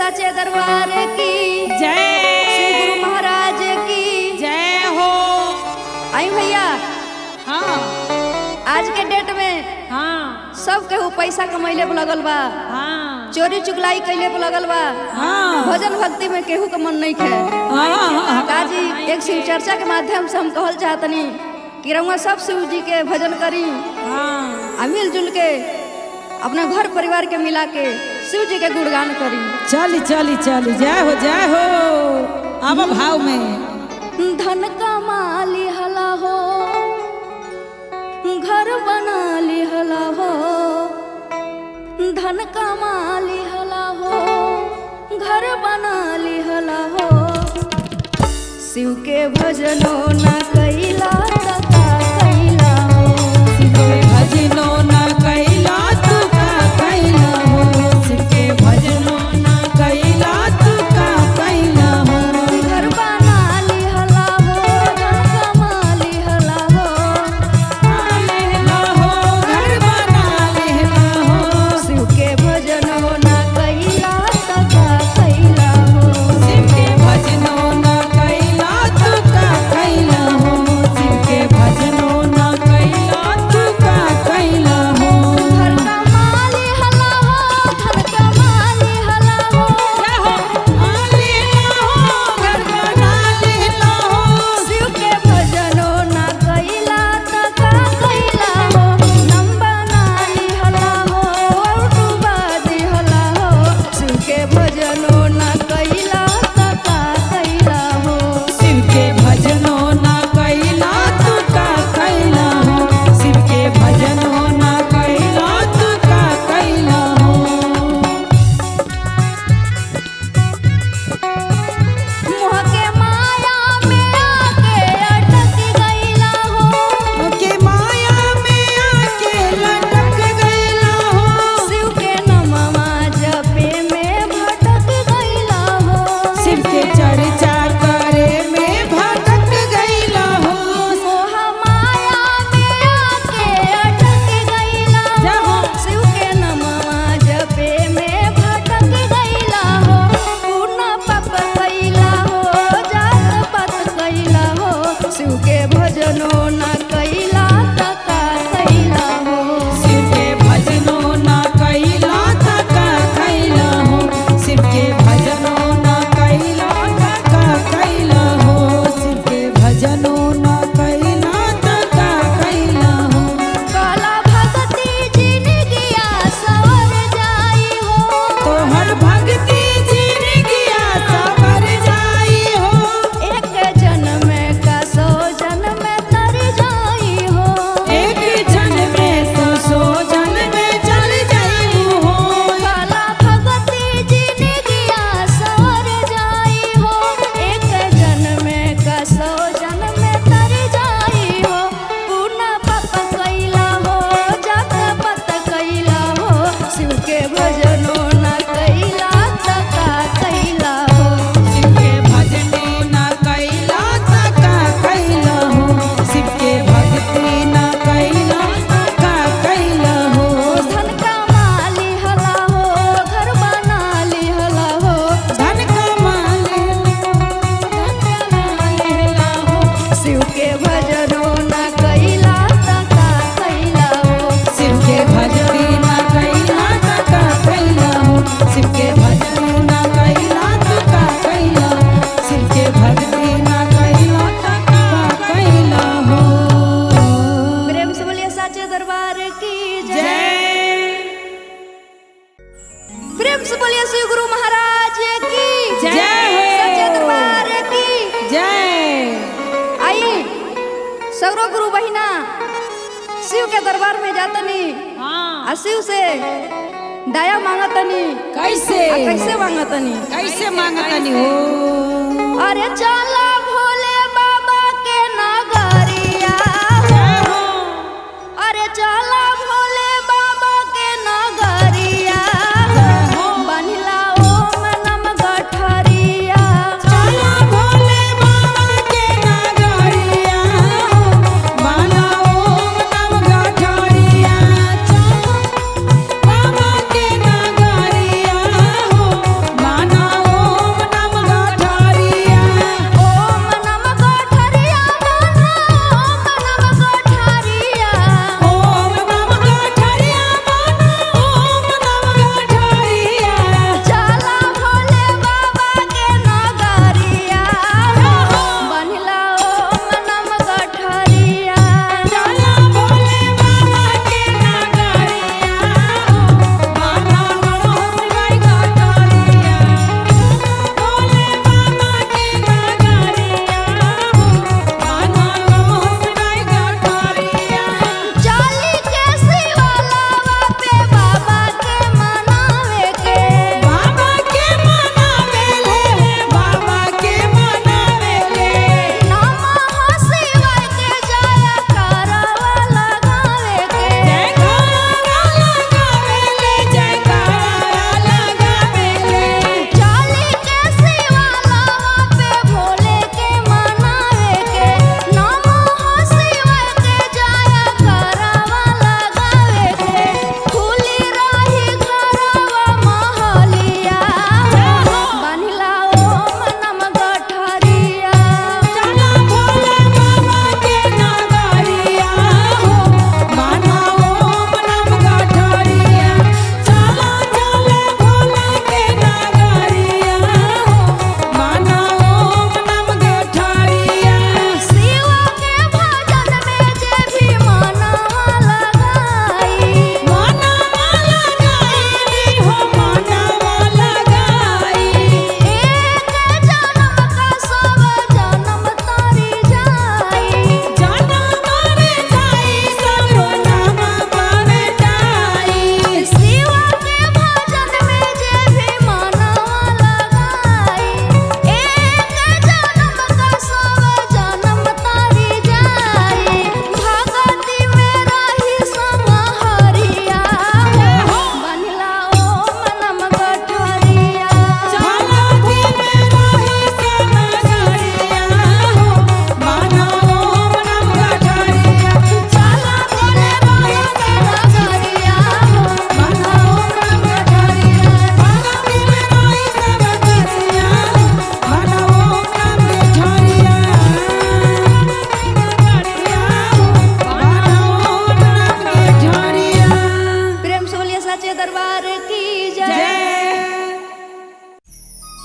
साचे दरबार की जय श्री गुरु महाराज की जय हो। आई भैया, हाँ आज के डेट में हाँ सब केहू पैसा कमैले पे लगल बा, हाँ चोरी चुगलाई कैले पे लगल बा। हाँ भजन भक्ति में केहू के मन नहीं खे। काजी एक शिव चर्चा के माध्यम से हम कहल चाहतनी कि रउआ सब शिव जी के भजन करी हाँ आ मिलजुल के अपना घर परिवार के मिला के शिव जी के गुणगान करी। चली चली चली, जय हो अब भाव में। धन कमाली हला हो, घर बना ली हला हो, धन कमाली हला हो, घर बना ली हला हो। शिव के भजनो न कैला त का कैला हो, शिव के भजनो न कैला तू का कैला हो, शिव के भजनो न कैला तू का कैला हो। घर बना ली हला हो, धन कमाली हला हो, लेला हो, घर बना लेला हो, शिव के भजनो न कैला त का कैला हो। शिव के भजनो न कैला तू का कैला हो, शिव के भजनो न कैला तू का कैला हो। घर कमाली हला हो, धन कमाली हला हो, जय हो, लेला हो, घर बना लेला हो, शिव के भजनो न कैला त का कैला हो। नंबा नाली हला हो, डूबा दी हला हो, शिव के भजनो न कैला त का कैला हो। शिव के भजनो न कैला तू का कैला हो, शिव के भजनो न कैला तू का कैला हो। मोह के माया में आके अटक गईला हो, के माया में आके लटक गईला हो, शिव के नमवा जपे में भटक गईला हो। शिव के चर्चा करे में भटक गईला हो। मोह माया में आके अटक गईला जय हो, हो। शिव के नमवा जपे में भटक गईला हो। पूर्ण पाप कैला हो, जात पात कैला हो, शिव के भजनो न कैला त का कैला हो। शिव के भजनो न कैला त का कैला हो, शिव के भजनो न कैला त का कैला हो, शिव के भजनो न कैला त का कैला हो। काला भक्ति जिनगिया सवर जाई हो, तोहर भक्ति जिनगिया सवर जाई हो, एक जन्म का 100 जन्म तर जाई हो। एक जन में तो 100 जन में चल जाई हो। काला भक्ति जिनगिया सवर जाई हो, एक जन्म का 100 जन्म तर जाई हो। पूर्ण पाप कैला हो, जात पात कैला हो, शिव के भजनो न कैला त का कैला हो। शिव के भजनो न कैला त का कैला हो, शिव के भक्ति न कैला त का कैला हो। धन कमाली हला हो, घर बना ली हला हो, धन कमाले लेला हो, शिव के भजनो न कैला त का कैला हो। शिव के भक्ति न कैला त का कैला हो, शिव के भक्ति न कैला त का कैला, शिव के भक्ति न कैला त का कैला हो। प्रेम से बोलिए साचे दरबार की जय। जय प्रेम से बोलिए शिव गुरु महाराज की जय। साचे दरबार की जय। आई सगरो गुरु बहिना शिव के दरबार में जातनी हाँ आ शिव से दया मांगतनी। कैसे कैसे मांगतनी? कैसे मांगतनी हो? अरे चला भोले बाबा के नगरिया जय हो, अरे चला भोले बाबा के नगरिया बनिला ओम नम गठरिया। चला भोले बाबा के नगरिया, माना ओम नम गठरिया। चला बाबा के नगरिया हो, माना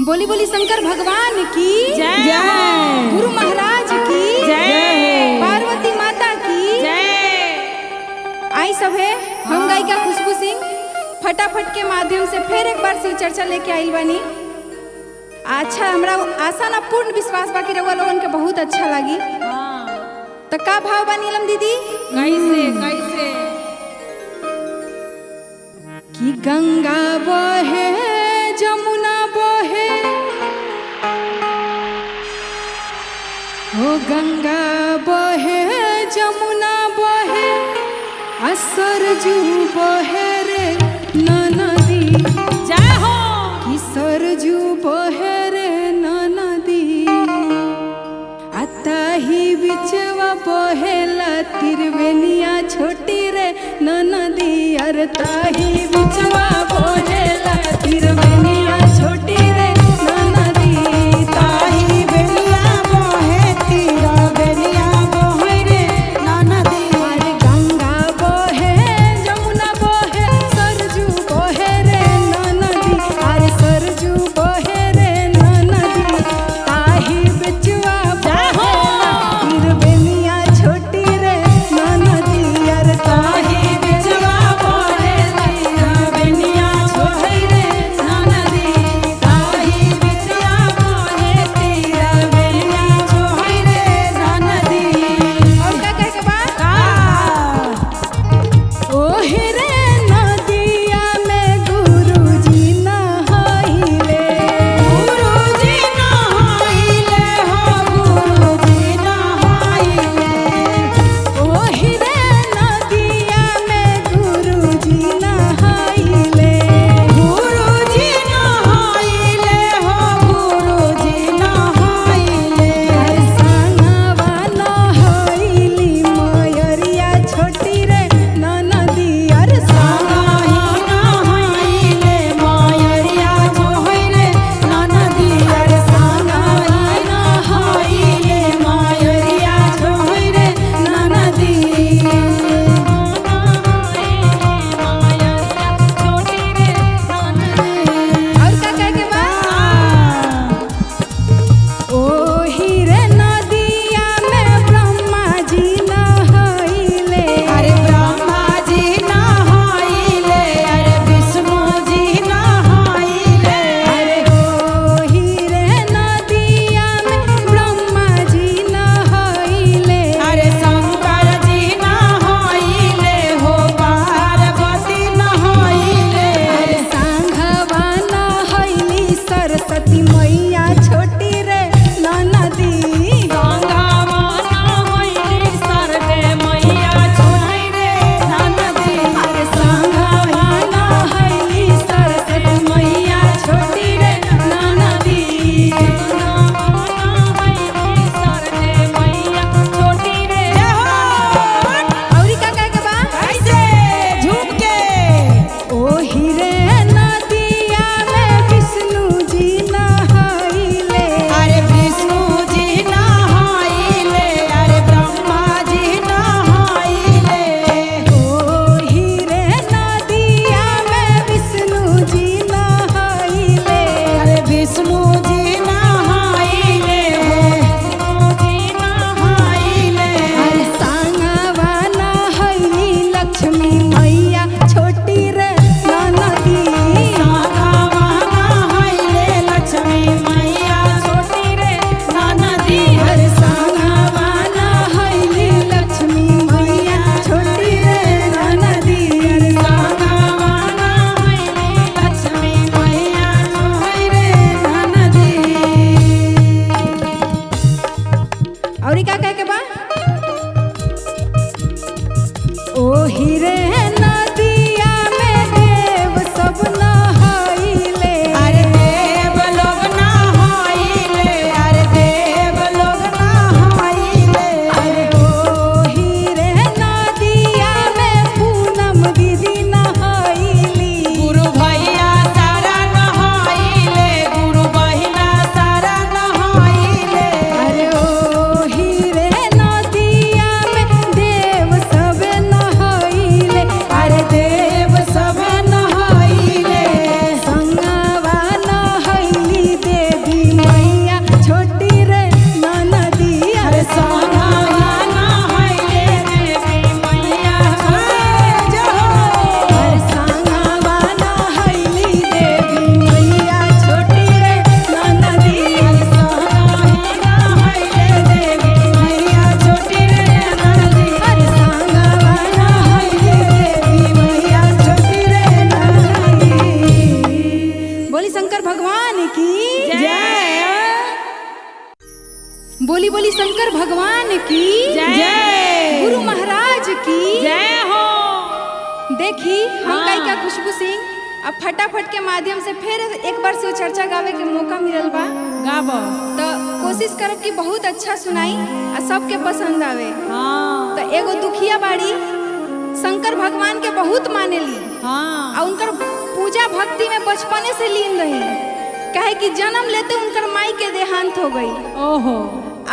बोली बोली शंकर भगवान की जय। गुरु महाराज की जय। पार्वती माता की जय। आई सब है हम गायिका खुशबू सिंह फटाफट के माध्यम से फिर एक बार शिव चर्चा लेके आइल बानी। अच्छा हमरा आशा ना पूर्ण विश्वास बाकी रहुआ लोगन के बहुत अच्छा लगी। तो का भाव बा नीलम दीदी? कैसे कैसे कि गंगा बहे जमुना बहे हो गंगा बहे जमुना बहे सरजू बहे रे नदी जय हो। कि सरजू बहे रे नदी आता ही बिचवा बहेला तिरवेनिया छोटी रे नदी अरे ताही बिचवा बहेला तिरवेनिया छोटी रे नदी ताही बेलिया बहे तिरवेनिया बहे रे नदी अरे गंगा बहे जमुना बहे सरजू बहे रे नदी अरे सरजू बहे रे नदी ताही बिचवा बहेला तिरवेनिया छोटी रे नदी अरे ताही बिचवा बहेला तिरवेनिया शंकर भगवान की जय। बोली बोली शंकर भगवान की जय। गुरु महाराज की जय हो। देखी हम हाँ। गायिका खुशबू सिंह अब फटाफट के माध्यम से फिर एक बार शिव चर्चा गावे के मौका मिलल बा। गाबो। तो कोशिश करब कि बहुत अच्छा सुनाई आ सबके पसंद आवे। हाँ तो एगो दुखिया बाड़ी शंकर भगवान के बहुत मानेली हाँ और उनकर पूजा भक्ति में बचपने से लीन रही। कहे कि जन्म लेते उनकर माई के देहांत हो गई। ओहो।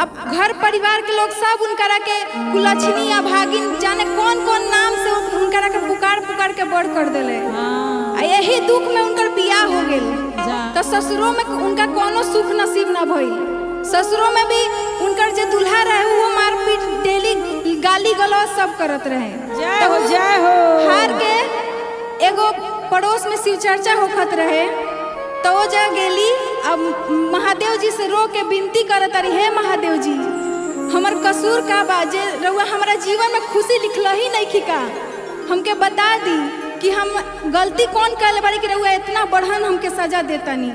अब घर परिवार के लोग सब उनकरा के कुलछनी या भागिन जाने कौन कौन नाम से उनकरा के पुकार पुकार के बड़ कर देले। हाँ आ यही दुख में उनकर बियाह हो गेल। जा। तो ससुरों में उनका कोनो सुख नसीब न भइल। ससुरों में भी उनकर जो दूल्हा रहे वो मारपीट डेली गाली गलौज सब करत रहे। जय हो जय हो। हार के एगो पड़ोस में शिव चर्चा होखत रहे तो वो जा गेली। अब महादेव जी से रो के विनती करत रही, हे महादेव जी हमर कसूर का बा जे रउआ हमारा जीवन में खुशी लिखल ही नहीं खी का, हमके बता दी कि हम गलती कौन कर बारी कि रउआ इतना बढ़न हमके सजा देतनी।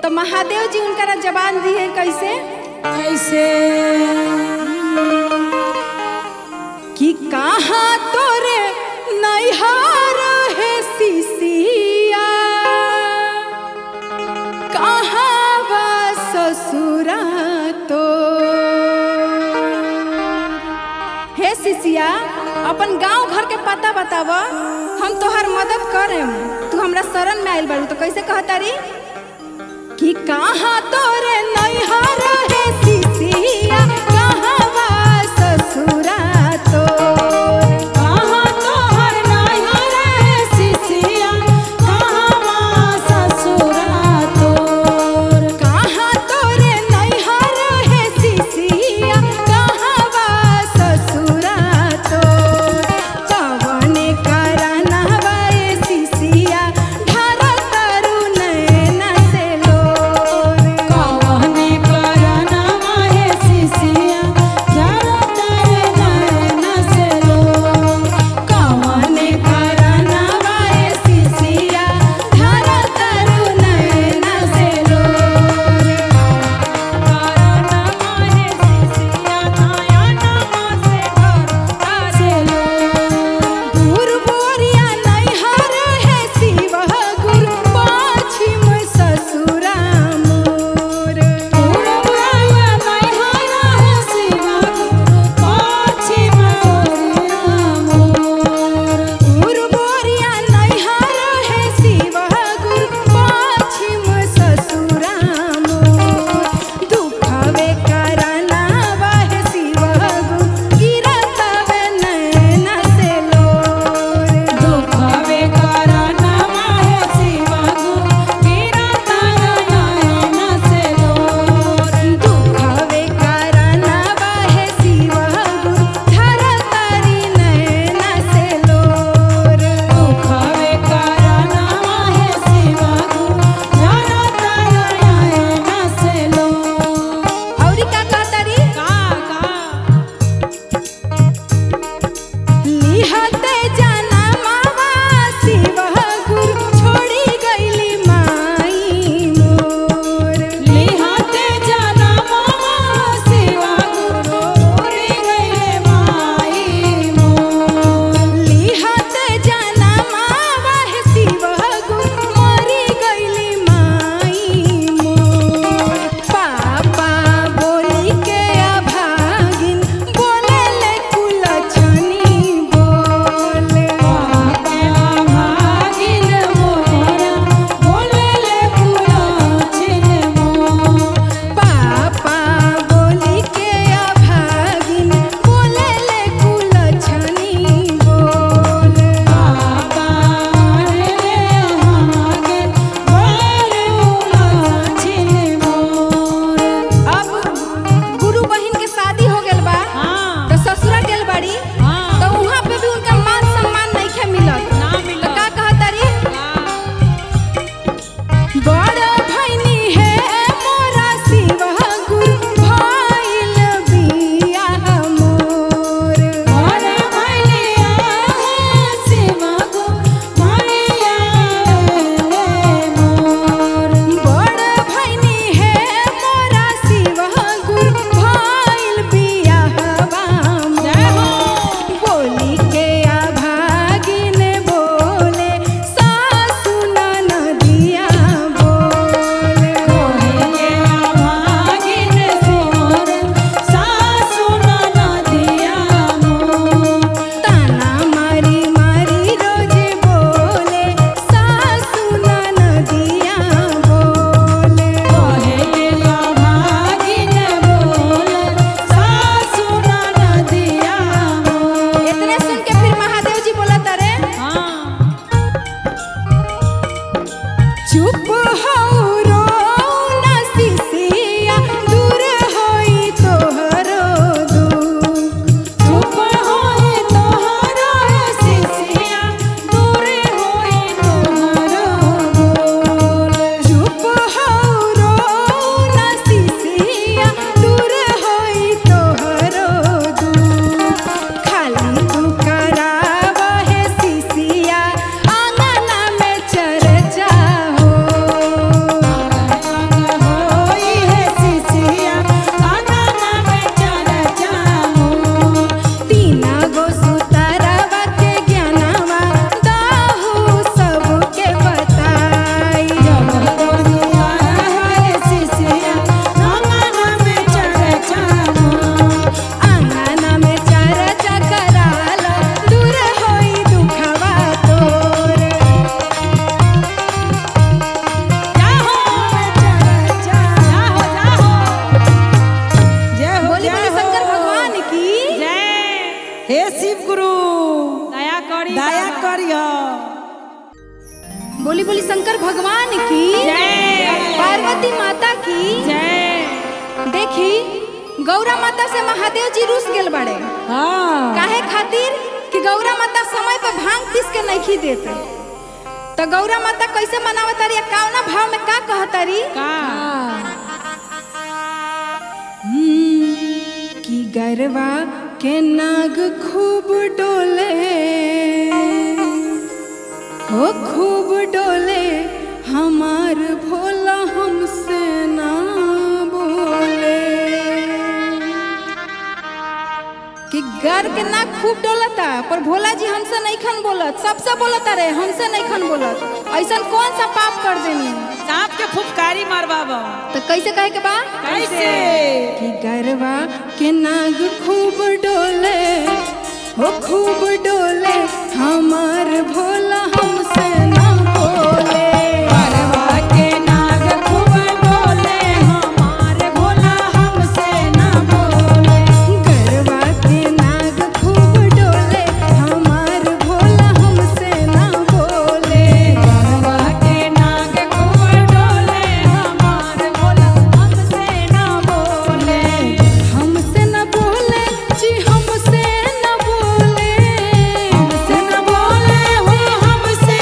तो महादेव जी उनका जवाब दी है कैसे कैसे कि कहाँ तोरे नैहर है सिसिया, कहाँ बा ससुरा तो। हे सिसिया अपन गांव घर के पता बताव, हम तोहर मदद करेम। तू हमरा शरण में आइल बारू तो कैसे कहता री कि कहाँ तोरे नैहर है सिसिया, कहाँ बा ससुरा तो। कहाँ तोहर नैहर है सिसिया, कहाँ बा ससुरा तोर। कहाँ तोरे नैहर है सिसिया, कहाँ बा ससुरा तो। कवने करना बाए सिसिया, ढारा तारू नैना से लोर। कवने करनवा है चुप हौरो ना सिसिया दूर होई तोहरो दुख चुप होई तोहरो सिसिया दूर होई तोहरो बोल चुप हौरो ना सिसिया दूर होई तोहरो दुख खाली तू करावा है सिसिया आंगना में चर्चा हो होई है सिसिया आंगना में चर्चा हो तीना गो सुतरवा के ज्ञानवा दाहू सबके बताई सिसिया आंगना में चर्चा हो आंगना में चर्चा कराला दूर होई दुखवा तोर बोली बोली शंकर भगवान की हे शिव गुरु दया करी दया करियो बोली बोली शंकर भगवान की पार्वती माता की देखी गौरा माता से महादेव जी रूस गेल बड़े हाँ काहे खातिर कि गौरा माता समय पे भांग पीस के नहीं देते तो गौरा माता कैसे मनावतारी कावना भाव में का कहतारी कि गरवा के नाग खूब डोले हो खूब डोले हमार भोला हमसे ना बोले कि गर के नाक खूब डोलता पर भोला जी हमसे नहीं खन बोलत सबसे बोलता रे हमसे नहीं खन बोलत ऐसा कौन सा पाप कर देनी सांप के फुफकारी मारबाबो तो कैसे कहे के बा कैसे कि गरवा के नाग खूब डोले हो खूब डोले हमार भोला हमसे ना बोले गरवा के नाग खूब बोले हमारे भोला हमसे ना बोले गरवा के नाग खूब डोले हमार भोला हमसे ना बोले गरवा के नाग खूब डोले हमारे भोला हमसे ना बोले हमसे ना बोले जी हमसे ना बोले हमसे ना बोले हो हमसे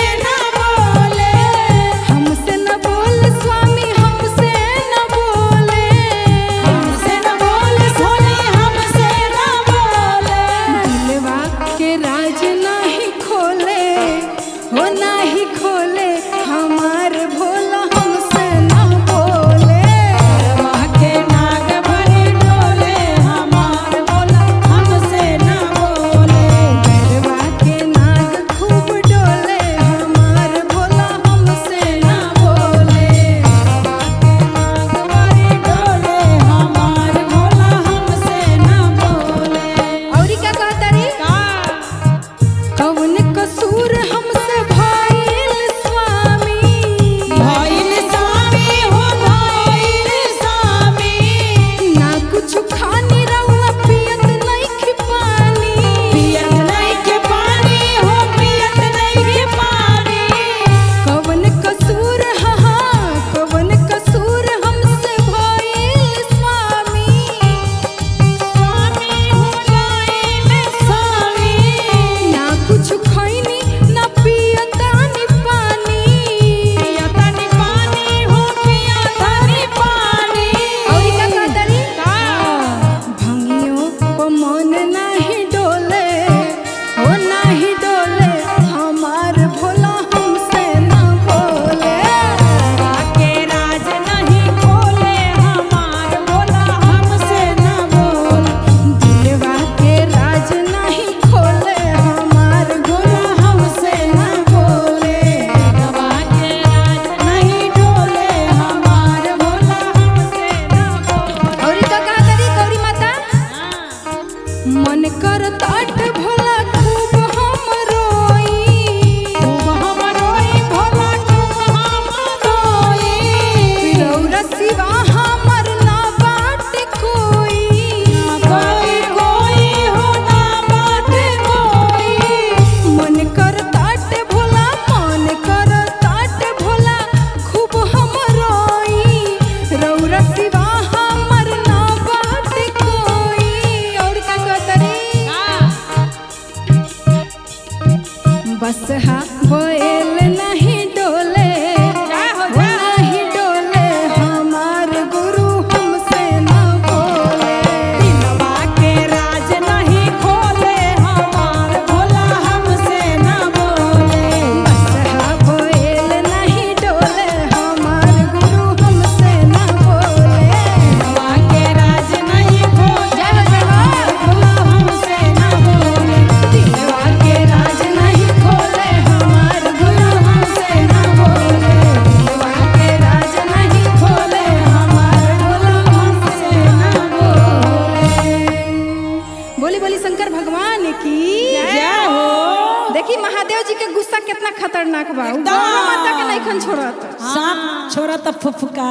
खतरनाक बा उ एकदम। गौरा माता के नहीं छोड़त। सांप छोड़ा तो फुफका।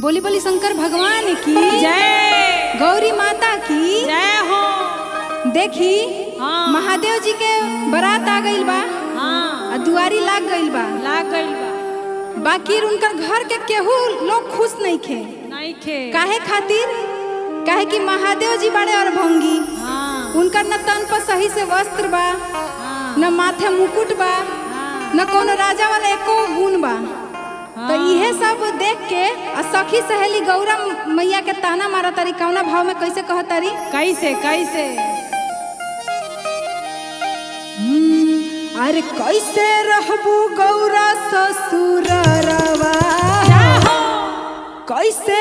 बोली बोली शंकर भगवान की जय गौरी माता की जय हो। देखी हाँ। महादेव जी के बारात आ गइल बा हाँ आ दुआरी लाग गइल बा, लाग गइल बा। बाकी उनकर घर के केहू लोग खुश नहीं खे। नहीं खे। काहे खातिर? काहे कि महादेव जी बड़े और भंगी, हाँ उनकर न तन पर सही से वस्त्र बा, हाँ न माथे मुकुट बा, हाँ न कोनो राजा वाला एको गुण बा। तो इहे सब देख के आ सखी सहेली गौरा मैया के ताना मारा तारी, कौना भाव में कैसे कह तारी? कैसे कैसे अरे कैसे रहबू गौरा ससुररवा, कैसे